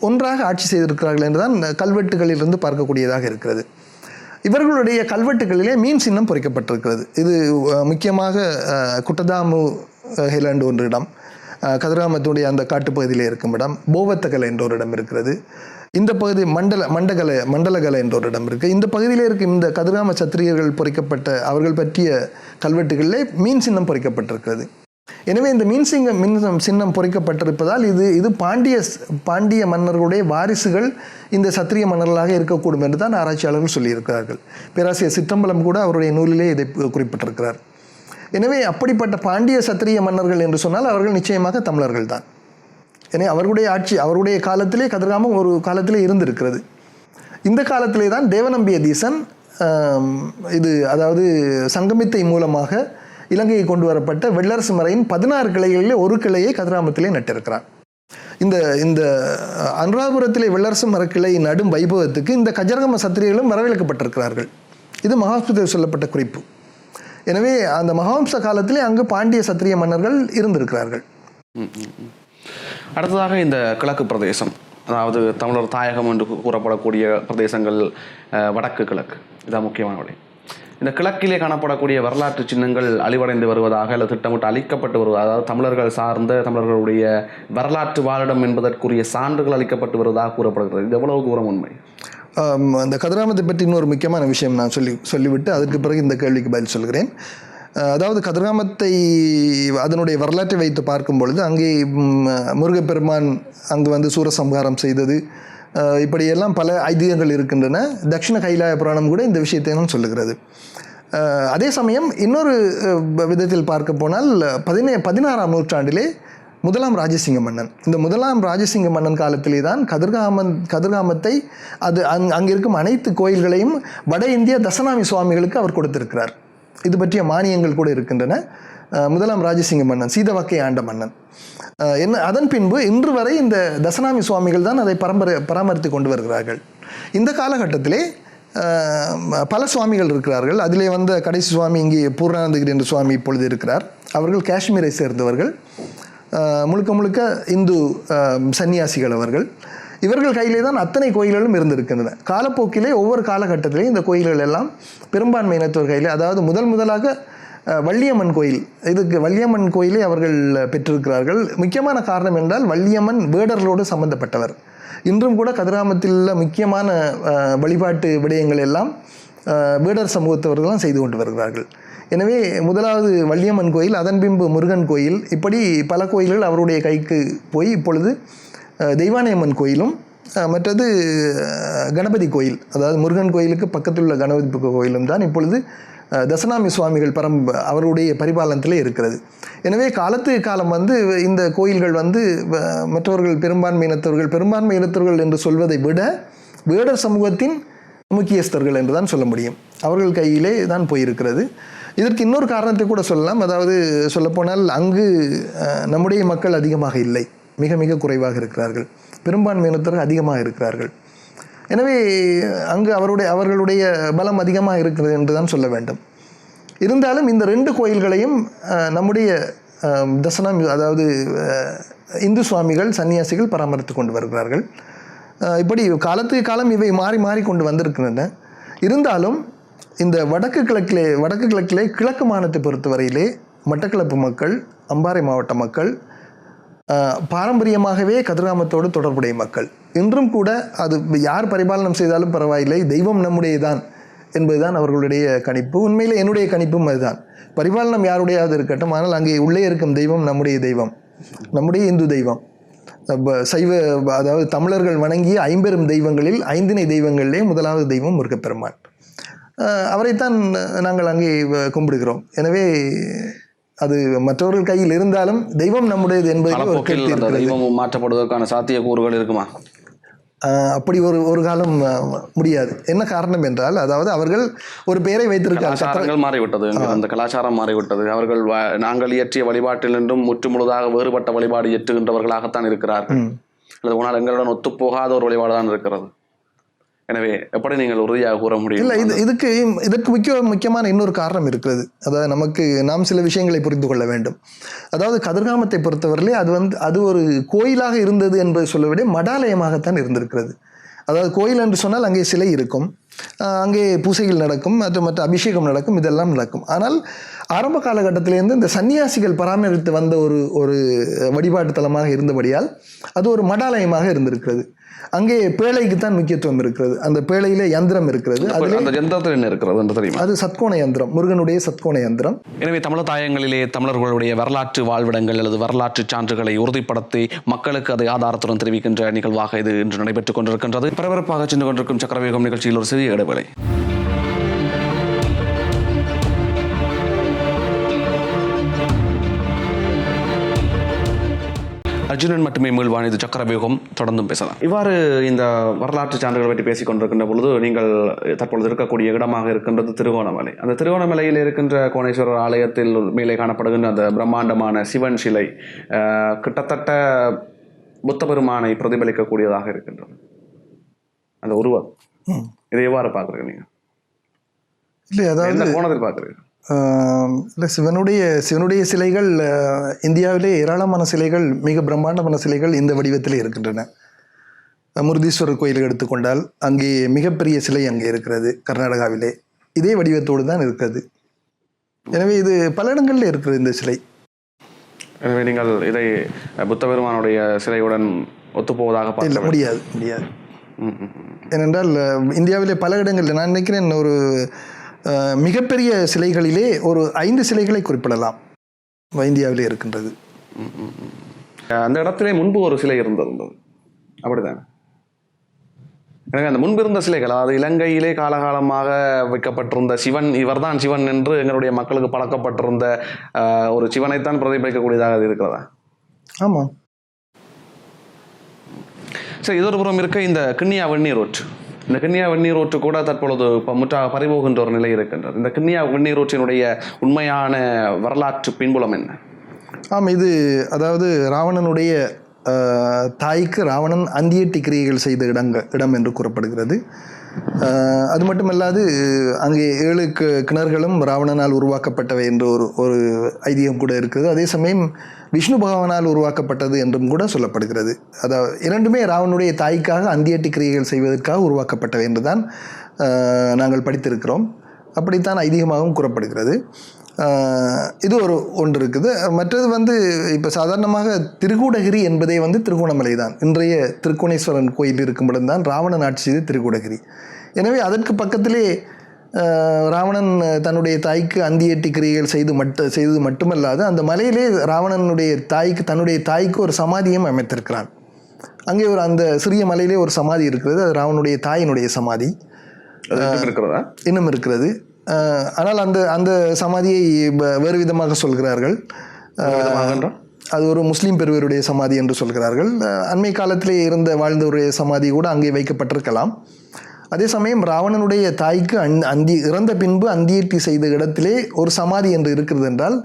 ஒன்றாக ஆட்சி செய்திருக்கிறார்கள் என்றுதான் கல்வெட்டுகளிலிருந்து பார்க்கக்கூடியதாக இருக்கிறது. இவர்களுடைய கல்வெட்டுகளிலே மீன் சின்னம் பொறிக்கப்பட்டிருக்கிறது. இது முக்கியமாக குட்டதாமு ஹைலாண்டு ஒரு இடம், கதிர்காமத்துடைய அந்த காட்டுப்பகுதியிலே இருக்கும் இடம், போவத்தகலை என்ற ஒரு இடம் இருக்கிறது. இந்த பகுதி மண்டலகலை என்ற ஒரு இடம் இருக்குது. இந்த பகுதியிலே இருக்கும் இந்த கதிர்காம சத்திரியர்கள் பொறிக்கப்பட்ட அவர்கள் பற்றிய கல்வெட்டுகளிலே மீன் சின்னம் பொறிக்கப்பட்டிருக்கிறது. எனவே இந்த மீன் சின்னம் பொறிக்கப்பட்டிருப்பதால் இது பாண்டிய மன்னர்களுடைய வாரிசுகள் இந்த சத்திரிய மன்னர்களாக இருக்கக்கூடும் என்று தான் ஆராய்ச்சியாளர்கள் சொல்லியிருக்கிறார்கள். பேராசிரியர் சிற்றம்பலம் கூட அவருடைய நூலிலே இதை குறிப்பிட்டிருக்கிறார். எனவே அப்படிப்பட்ட பாண்டிய சத்திரிய மன்னர்கள் என்று சொன்னால் அவர்கள் நிச்சயமாக தமிழர்கள் தான். எனவே அவருடைய காலத்திலே கதிர்காமம் ஒரு காலத்திலே இருந்திருக்கிறது. இந்த காலத்திலே தான் தேவநம்பிய தீசன் அதாவது சங்கமித்தை மூலமாக இலங்கையை கொண்டு வரப்பட்ட வெள்ளரசு மறையின் 16 கிளைகளிலே ஒரு கிளையை கதிர்காமத்திலே நட்டிருக்கிறார். இந்த அனுராதபுரத்திலே வெள்ளரசு மரக்கிளை நடும் வைபவத்துக்கு இந்த கஜரகம சத்திரியர்களும் வரவேற்கப்பட்டிருக்கிறார்கள். இது மகாஸ்புதத்தில் சொல்லப்பட்ட குறிப்பு. எனவே அந்த மகாவம்ச காலத்திலே அங்கு பாண்டிய சத்திரிய மன்னர்கள் இருந்திருக்கிறார்கள். அடுத்ததாக இந்த கிழக்கு பிரதேசம், அதாவது தமிழர் தாயகம் என்று கூறப்படக்கூடிய பிரதேசங்கள், வடக்கு கிழக்கு, இதான் முக்கியமான விடயம். இந்த கிழக்கிலே காணப்படக்கூடிய வரலாற்று சின்னங்கள் அழிவடைந்து வருவதாக அல்லது திட்டமிட்டு அளிக்கப்பட்டு வருவதாக, அதாவது தமிழர்கள் சார்ந்த தமிழர்களுடைய வரலாற்று வாழிடம் என்பதற்குரிய சான்றுகள் அளிக்கப்பட்டு வருவதாக கூறப்படுகிறது. இது எவ்வளவு தூரம் உண்மை? அந்த கதிர்காமத்தை பற்றி இன்னொரு முக்கியமான விஷயம் நான் சொல்லிவிட்டு அதுக்கு பிறகு இந்த கேள்விக்கு பதில் சொல்கிறேன். அதாவது கதிர்காமத்தை அதனுடைய வரலாற்றை வைத்து பார்க்கும் பொழுது அங்கே முருகப்பெருமான் அங்கு வந்து சூரசம்ஹாரம் செய்தது, இப்படியெல்லாம் பல ஐதீகங்கள் இருக்கின்றன. தட்சிண கைலாய புராணம் கூட இந்த விஷயத்தை தான் சொல்லுகிறது. அதே சமயம் இன்னொரு விதத்தில் பார்க்க போனால் 16ஆம் நூற்றாண்டிலே முதலாம் ராஜசிங்க மன்னன், இந்த முதலாம் ராஜசிங்க மன்னன் காலத்திலே தான் கதிர்காமத்தை அங்கே இருக்கும் அனைத்து கோயில்களையும் வட இந்திய தசநாமி சுவாமிகளுக்கு அவர் கொடுத்திருக்கிறார். இது பற்றிய மானியங்கள் கூட இருக்கின்றன. முதலாம் ராஜசிங்க மன்னன், சீதவக்கை ஆண்ட மன்னன். அதன் பின்பு இன்று வரை இந்த தசநாமி சுவாமிகள் தான் அதை பராமரித்து கொண்டு வருகிறார்கள். இந்த காலகட்டத்திலே பல சுவாமிகள் இருக்கிறார்கள். அதிலே வந்த கடைசி சுவாமி இங்கே பூர்ணானந்தகிரி என்ற சுவாமி இப்பொழுது இருக்கிறார். அவர்கள் காஷ்மீரை சேர்ந்தவர்கள், முழுக்க முழுக்க இந்து சன்னியாசிகள் அவர்கள். இவர்கள் கையிலே தான் அத்தனை கோயில்களும் இருந்திருக்கின்றன. காலப்போக்கிலே ஒவ்வொரு காலகட்டத்திலேயும் இந்த கோயில்கள் எல்லாம் பெரும்பான்மை இனத்தவர் கையில், அதாவது முதலாக வள்ளியம்மன் கோயில், இதுக்கு வள்ளியம்மன் கோயிலை அவர்கள் பெற்றிருக்கிறார்கள். முக்கியமான காரணம் என்றால் வள்ளியம்மன் வேடர்களோடு சம்பந்தப்பட்டவர். இன்றும் கூட கதிராமத்தில் உள்ள முக்கியமான வழிபாட்டு விடயங்கள் எல்லாம் வேடர் சமூகத்தவர்கள்லாம் செய்து கொண்டு வருகிறார்கள். எனவே முதலாவது வள்ளியம்மன் கோயில், அதன் பின்பு முருகன் கோயில், இப்படி பல கோயில்கள் அவருடைய கைக்கு போய் இப்பொழுது தெய்வானையம்மன் கோயிலும் மற்றது கணபதி கோயில், அதாவது முருகன் கோயிலுக்கு பக்கத்தில் உள்ள கணபதி கோயிலும் தான் இப்பொழுது தசநாமி சுவாமிகள் அவருடைய பரிபாலனத்தில் இருக்கிறது. எனவே காலத்துக்கு காலம் இந்த கோயில்கள் மற்றவர்கள் பெரும்பான்மை இனத்தவர்கள் என்று சொல்வதை விட வேடர் சமூகத்தின் முக்கியஸ்தர்கள் என்று தான் சொல்ல முடியும். அவர்கள் கையிலே தான் போயிருக்கிறது. இதற்கு இன்னொரு காரணத்தை கூட சொல்லலாம். அதாவது சொல்லப்போனால் அங்கு நம்முடைய மக்கள் அதிகமாக இல்லை, மிக மிக குறைவாக இருக்கிறார்கள். பெரும்பான்மை இனத்தவர்கள் அதிகமாக இருக்கிறார்கள். எனவே அங்கு அவர்களுடைய பலம் அதிகமாக இருக்கிறது என்று தான் சொல்ல வேண்டும். இருந்தாலும் இந்த 2 கோயில்களையும் நம்முடைய தசநாமி, அதாவது இந்து சுவாமிகள் சன்னியாசிகள் பராமரித்து கொண்டு வருகிறார்கள். இப்படி காலத்துக்கு காலம் இவை மாறி மாறி கொண்டு வந்திருக்கின்றன. இருந்தாலும் இந்த வடக்கு கிழக்கிலே கிழக்கு மாநிலத்தை பொறுத்தவரையிலே மட்டக்களப்பு மக்கள், அம்பாறை மாவட்ட மக்கள் பாரம்பரியமாகவே கதிர்காமத்தோடு தொடர்புடைய மக்கள். இன்றும் கூட அது யார் பரிபாலனம் செய்தாலும் பரவாயில்லை, தெய்வம் நம்முடையதான் என்பதுதான் அவர்களுடைய கணிப்பு. உண்மையில் என்னுடைய கணிப்பும் அதுதான். பரிபாலனம் யாருடையாவது இருக்கட்டும், ஆனால் அங்கே உள்ளே இருக்கும் தெய்வம் நம்முடைய தெய்வம், நம்முடைய இந்து தெய்வம். சைவ, அதாவது தமிழர்கள் வணங்கிய 50 தெய்வங்களில் 5 தெய்வங்களிலே முதலாவது தெய்வம் முருகப்பெருமான். அவரைத்தான் நாங்கள் அங்கே கும்பிடுகிறோம். எனவே அது மற்றவர்கள் கையில் இருந்தாலும் தெய்வம் நம்முடையது என்பது தெய்வம் மாற்றப்படுவதற்கான சாத்தியக்கூறுகள் இருக்குமா? அப்படி ஒரு காலம் முடியாது. என்ன காரணம் என்றால், அதாவது அவர்கள் ஒரு பெயரை வைத்திருக்கிறார்கள். மாறிவிட்டது, அந்த கலாச்சாரம் மாறிவிட்டது. அவர்கள் நாங்கள் இயற்றிய வழிபாட்டில் நின்றும் முற்று முழுதாக வேறுபட்ட வழிபாடு இயற்றுகின்றவர்களாகத்தான் இருக்கிறார்கள். அல்லது உணால் எங்களுடன் ஒத்துப்போகாத ஒரு வழிபாடு தான் இருக்கிறது. எனவே எப்படி நீங்கள் உறுதியாக கூற முடியும்? இல்லை, இதற்கு முக்கியமான இன்னொரு காரணம் இருக்கிறது. அதாவது நாம் சில விஷயங்களை புரிந்து கொள்ள வேண்டும். அதாவது கதிர்காமத்தை பொறுத்தவரையிலே அது ஒரு கோயிலாக இருந்தது என்பதை சொல்ல விட மடாலயமாகத்தான் இருந்திருக்கிறது. அதாவது கோயில் என்று சொன்னால் அங்கே சிலை இருக்கும், அங்கே பூசைகள் நடக்கும், மற்ற அபிஷேகம் நடக்கும், இதெல்லாம் நடக்கும். ஆனால் ஆரம்ப காலகட்டத்திலேருந்து இந்த சன்னியாசிகள் பராமரித்து வந்த ஒரு வழிபாட்டு தலமாக இருந்தபடியால் அது ஒரு மடாலயமாக இருந்திருக்கிறது. அங்கே பேழைக்கு தான் முக்கியத்துவம் இருக்கிறது. அந்த பேழையில யந்திரம் இருக்கிறது. அந்த யந்திரத்தில் என்ன இருக்கிறது என்று தெரியுமா? அது சத்கோண யந்திரம், முருகனுடைய சத்கோண யந்திரம். எனவே தமிழர் தாயங்களிலே தமிழர்களுடைய வரலாற்று வாழ்விடங்கள் அல்லது வரலாற்று சான்றுகளை உறுதிப்படுத்தி மக்களுக்கு அதை ஆதாரத்துடன் தெரிவிக்கின்ற நிகழ்வாக இது இன்று நடைபெற்றுக் கொண்டிருக்கின்றது. பரபரப்பாக சென்று கொண்டிருக்கும் சக்கரவேகம் நிகழ்ச்சியில் ஒரு சிறிய இடைவேளை. அர்ஜுனன் மட்டுமே மீள்வான், இது சக்கரவியூகம். தொடர்ந்தும் பேசலாம். இவ்வாறு இந்த வரலாற்று சான்றுகளை பற்றி பேசிக் கொண்டிருக்கின்ற பொழுது, நீங்கள் தற்பொழுது இருக்கக்கூடிய இடமாக இருக்கின்றது திருகோணமலை. அந்த திருகோணமலையில் இருக்கின்ற கோணேஸ்வரர் ஆலயத்தில் மேலே காணப்படுகின்ற அந்த பிரம்மாண்டமான சிவன் சிலை கிட்டத்தட்ட புத்த பெருமானை பிரதிபலிக்கக்கூடியதாக இருக்கின்றது. அந்த உருவம் இதை எவ்வாறு பார்க்குறீங்க நீங்கள்? இல்லை, அதாவது எந்த கோணத்தில் பார்க்குறீங்க? இல்லை, சிவனுடைய சிலைகள் இந்தியாவிலே ஏராளமான சிலைகள், மிக பிரம்மாண்டமான சிலைகள் இந்த வடிவத்திலே இருக்கின்றன. முருதீஸ்வரர் கோயிலை எடுத்துக்கொண்டால் அங்கே மிகப்பெரிய சிலை அங்கே இருக்கிறது, கர்நாடகாவிலே. இதே வடிவத்தோடு தான் இருக்கிறது. எனவே இது பல இடங்களில் இருக்கிறது இந்த சிலை. எனவே நீங்கள் இதை புத்த பெருமானுடைய சிலையுடன் ஒத்துப்போவதாக பார்க்க முடியாது. ஏனென்றால் இந்தியாவிலே பல இடங்களில் நான் நினைக்கிறேன் ஒரு மிகப்பெரிய சிலைகளிலே ஒரு 5 சிலைகளை குறிப்பிடலாம் இந்தியாவிலே இருக்கின்றது. அந்த இடத்திலே முன்பு ஒரு சிலை இருந்தது, அப்படிதான்? எனக்கு அந்த முன்பிருந்த சிலைகள், அதாவது இலங்கையிலே காலகாலமாக வைக்கப்பட்டிருந்த சிவன், இவர்தான் சிவன் என்று எங்களுடைய மக்களுக்கு பழக்கப்பட்டிருந்த ஒரு சிவனைத்தான் பிரதிபலிக்கக்கூடியதாக அது இருக்கிறதா? ஆமாம். சரி, இதொரு புறம் இருக்க இந்த கிண்ணியா வெந்நீர் ஊற்று, இந்த கிண்ணியா வெந்நீர் ஊற்று கூட தற்பொழுது முற்றாக பறிபோகின்ற ஒரு நிலை இருக்கின்றது. இந்த கிண்ணியா வெந்நீர் ஊற்றினுடைய உண்மையான வரலாற்று பின்புலம் என்ன? ஆமாம், இது அதாவது ராவணனுடைய தாய்க்கு ராவணன் அந்தியட்டி கிரியைகள் செய்த இடம் என்று கூறப்படுகிறது. அது மட்டுமல்லாது அங்கே 7 கிணறுகளும் ராவணனால் உருவாக்கப்பட்டவை என்று ஒரு ஐதீகம் கூட இருக்கிறது. அதே சமயம் விஷ்ணு பகவானால் உருவாக்கப்பட்டது என்றும் கூட சொல்லப்படுகிறது. அதாவது இரண்டுமே ராவணனுடைய தாய்க்காக அந்தியட்டி கிரியைகள் செய்வதற்காக உருவாக்கப்பட்டவை என்று தான் நாங்கள் படித்திருக்கிறோம். அப்படித்தான் ஐதீகமாகவும் கூறப்படுகிறது. இது ஒன்று இருக்குது. மற்றது இப்போ சாதாரணமாக திருக்கூடகிரி என்பதே திருகோணமலை தான். இன்றைய திருக்கோணேஸ்வரன் கோயில் இருக்கும் பொழுது தான் ராவணன் ஆட்சி செய்து திருக்கூடகிரி. எனவே அதற்கு பக்கத்திலே ராவணன் தன்னுடைய தாய்க்கு அந்தியட்டி கிரியைகள் செய்தது மட்டுமல்லாது அந்த மலையிலே ராவணனுடைய தன்னுடைய தாய்க்கு ஒரு சமாதியும் அமைத்திருக்கிறான். அங்கே அந்த சிறிய மலையிலே ஒரு சமாதி இருக்கிறது. அது ராவனுடைய தாயினுடைய சமாதி இன்னும் இருக்கிறது. ஆனால் அந்த சமாதியை வேறு விதமாக சொல்கிறார்கள். அது ஒரு முஸ்லீம் பெருவருடைய சமாதி என்று சொல்கிறார்கள். அண்மை காலத்திலே வாழ்ந்தவருடைய சமாதி கூட அங்கே வைக்கப்பட்டிருக்கலாம். அதே சமயம் ராவணனுடைய தாய்க்கு இறந்த பின்பு அந்தியட்டி செய்த இடத்திலே ஒரு சமாதி என்று இருக்கிறது என்றால்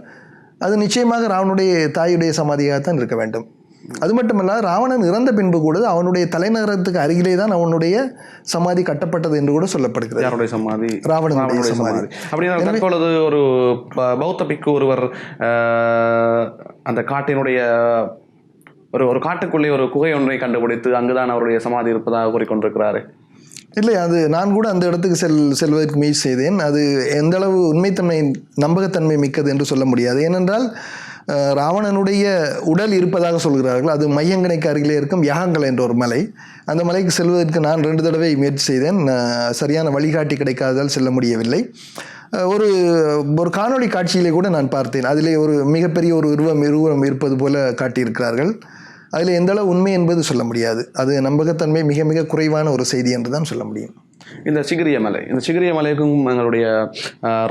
அது நிச்சயமாக ராவனுடைய தாயுடைய சமாதியாகத்தான் இருக்க வேண்டும். அது மட்டுமல்ல, ராவணன் இறந்த பின்பு கூட அவனுடைய தலைநகரத்துக்கு அருகிலே தான் அவனுடைய சமாதி கட்டப்பட்டது என்று கூட சொல்லப்படுகிறது. யாருடைய சமாதி? ராவணனுடைய சமாதி. அப்படின்னா தற்பொழுது ஒரு பௌத்த பிக்கு ஒருவர் அந்த காட்டினுடைய ஒரு காட்டுக்குள்ளே ஒரு குகை ஒன்றை கண்டுபிடித்து அங்குதான் அவருடைய சமாதி இருப்பதாக கூறிக்கொண்டிருக்கிறாரு. இல்லை, அது நான் கூட அந்த இடத்துக்கு செல்வதற்கு முயற்சி செய்தேன். அது எந்த அளவு உண்மைத்தன்மை நம்பகத்தன்மை மிக்கது என்று சொல்ல முடியாது. ஏனென்றால் ராவணனுடைய உடல் இருப்பதாக சொல்கிறார்கள். அது மையங்கனைக்கு அருகிலே இருக்கும் யாகங்கள் என்ற ஒரு மலை. அந்த மலைக்கு செல்வதற்கு நான் 2 தடவை முயற்சி செய்தேன். சரியான வழிகாட்டி கிடைக்காததால் செல்ல முடியவில்லை. ஒரு காணொளி காட்சியிலே கூட நான் பார்த்தேன். அதிலே ஒரு மிகப்பெரிய ஒரு உருவம் இருப்பது போல காட்டியிருக்கிறார்கள். அதில் எந்த அளவு உண்மை என்பது சொல்ல முடியாது. அது நம்பகத்தன்மை மிக மிக குறைவான ஒரு செய்தி என்று தான் சொல்ல முடியும். இந்த சிகிரிய மலைக்கும் எங்களுடைய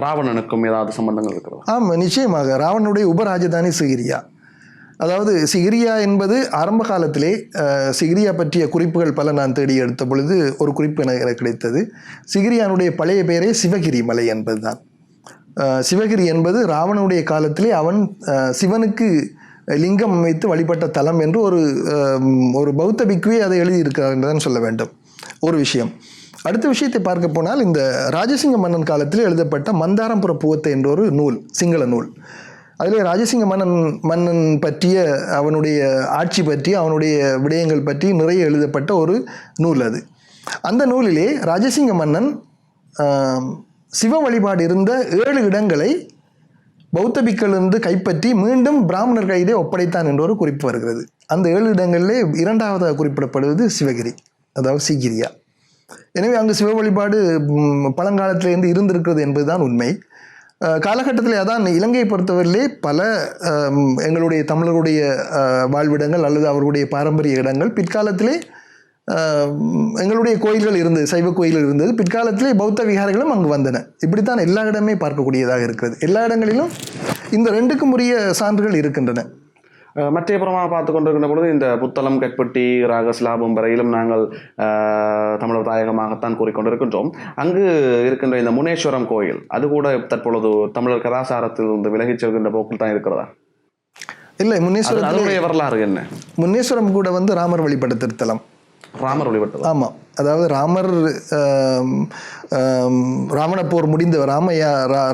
ராவணனுக்கும் ஏதாவது சம்பந்தங்கள் இருக்கிறது? ஆமாம், நிச்சயமாக. ராவணனுடைய உபராஜதானி சிகிரியா. அதாவது சிகிரியா என்பது ஆரம்ப காலத்திலே சிகிரியா பற்றிய குறிப்புகள் பல நான் தேடி எடுத்த பொழுது ஒரு குறிப்பு எனக்கு கிடைத்தது. சிகிரியானுடைய பழைய பெயரே சிவகிரி மலை என்பது தான். சிவகிரி என்பது ராவணனுடைய காலத்திலே அவன் சிவனுக்கு லிங்கம் அமைத்து வழிபட்ட தலம் என்று ஒரு பௌத்த பிக்குவே அதை எழுதியிருக்கிறார் என்றுதான் சொல்ல வேண்டும். ஒரு விஷயம். அடுத்த விஷயத்தை பார்க்க போனால், இந்த ராஜசிங்க மன்னன் காலத்தில் எழுதப்பட்ட மந்தாரம்புர புவத்தை என்ற ஒரு நூல், சிங்கள நூல். அதில் ராஜசிங்க மன்னன் பற்றிய, அவனுடைய ஆட்சி பற்றி, அவனுடைய விடயங்கள் பற்றி நிறைய எழுதப்பட்ட ஒரு நூல் அது. அந்த நூலிலே ராஜசிங்க மன்னன் சிவ வழிபாடு இருந்த 7 இடங்களை பௌத்த பிக்களிலிருந்து கைப்பற்றி மீண்டும் பிராமணர் கையிலே ஒப்படைத்தான் என்ற ஒரு குறிப்பு வருகிறது. அந்த 7 இடங்களிலே 2ஆவதாக குறிப்பிடப்படுவது சிவகிரி, அதாவது சிகிரியா. எனவே அங்கு சிவ வழிபாடு பழங்காலத்திலிருந்து இருந்திருக்கிறது என்பதுதான் உண்மை. காலகட்டத்தில் அதான் இலங்கையை பொறுத்தவரையிலே பல எங்களுடைய தமிழருடைய வாழ்விடங்கள் அல்லது அவர்களுடைய பாரம்பரிய இடங்கள் பிற்காலத்திலே எங்களுடைய கோயில்கள் இருந்தது, சைவ கோயில்கள் இருந்தது. பிற்காலத்திலே பௌத்த விகாரங்களும் அங்கு வந்தன. இப்படித்தான் எல்லா இடமே பார்க்கக்கூடியதாக இருக்கிறது. எல்லா இடங்களிலும் இந்த 2க்கும் உரிய சான்றுகள் இருக்கின்றன. மற்ற புறமாக பார்த்து கொண்டிருக்கின்ற பொழுது இந்த புத்தளம், கட்பட்டி, ராகஸ்லாபம் வரையிலும் நாங்கள் தமிழர் தாயகமாகத்தான் கூறிக்கொண்டிருக்கின்றோம். அங்கு இருக்கின்ற இந்த முனேஸ்வரம் கோயில், அது கூட தற்பொழுது தமிழர் கலாச்சாரத்தில் இருந்து விலகிச் செல்கின்ற போக்கில் தான் இருக்கிறதா? இல்லை, முனேஸ்வரத்துடைய வரலாறு என்ன? முனேஸ்வரம் கூட ராமர் வழிபட்ட திருத்தலம். ராமர் வழிபட்டது. ஆமாம், அதாவது ராவண போர் முடிந்த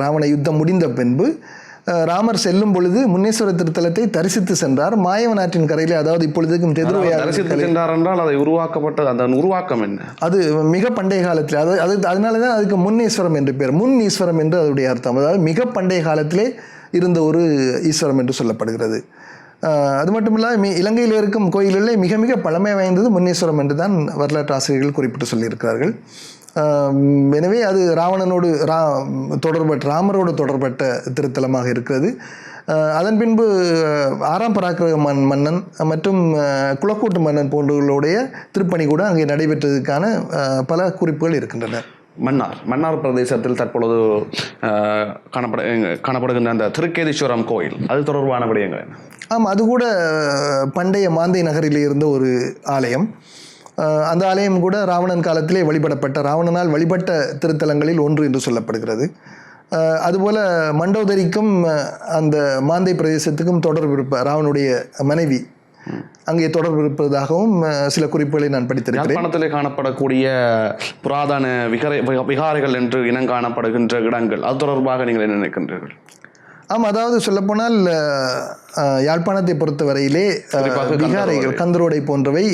ராவண யுத்தம் முடிந்த பின்பு ராமர் செல்லும் பொழுது முன்னேஸ்வர திருத்தலத்தை தரிசித்து சென்றார். மாயவன் ஆற்றின் கரையிலே, அதாவது இப்பொழுதுக்கும் சென்றார் என்றால் அதை உருவாக்கப்பட்டது, அந்த உருவாக்கம் என்ன? அது மிக பண்டைய காலத்தில், அதனாலதான் அதுக்கு முன்னேஸ்வரம் என்று பேர். முன் ஈஸ்வரம் என்று அதனுடைய அர்த்தம். அதாவது மிக பண்டைய காலத்திலே இருந்த ஒரு ஈஸ்வரம் என்று சொல்லப்படுகிறது. அது மட்டுமில்லாமல் இலங்கையில் இருக்கும் கோயில்களிலே மிக மிக பழமை வாய்ந்தது முன்னேஸ்வரம் என்று தான் வரலாற்று ஆசிரியர்கள் குறிப்பிட்டு சொல்லியிருக்கிறார்கள். எனவே அது ராவணனோடு ராமரோடு தொடர்பட்ட திருத்தலமாக இருக்கிறது. அதன் பின்பு ஆறாம் பராக்கிரம மன்னன் மற்றும் குலக்கோட்டு மன்னன் போன்றவர்களுடைய திருப்பணி கூட அங்கே நடைபெற்றதுக்கான பல குறிப்புகள் இருக்கின்றன. மன்னார் பிரதேசத்தில் தற்பொழுது காணப்படுகின்ற அந்த திருக்கேதீஸ்வரம் கோயில் அது தொடர்பான விடயங்கள் என்ன? ஆமாம், அது கூட பண்டைய மாந்தை நகரில் இருந்த ஒரு ஆலயம். அந்த ஆலயம் கூட ராவணன் காலத்திலே ராவணனால் வழிபட்ட திருத்தலங்களில் ஒன்று என்று சொல்லப்படுகிறது. அதுபோல் மண்டோதரிக்கும் அந்த மாந்தை பிரதேசத்துக்கும் தொடர்பு ராவனுடைய மனைவி அங்கே தொடர்பு இருப்பதாகவும் சில குறிப்புகளை நான் படித்திருக்கிறேன். யாழ்ப்பாணத்தில் காணப்படக்கூடிய புராதன விகாரைகள் என்று இனம் காணப்படுகின்ற இடங்கள் அது தொடர்பாக நீங்கள் என்ன நினைக்கின்றீர்கள்? ஆமாம், அதாவது சொல்லப்போனால் யாழ்ப்பாணத்தை பொறுத்தவரையிலே விகாரைகள் கந்தரோடை போன்றவை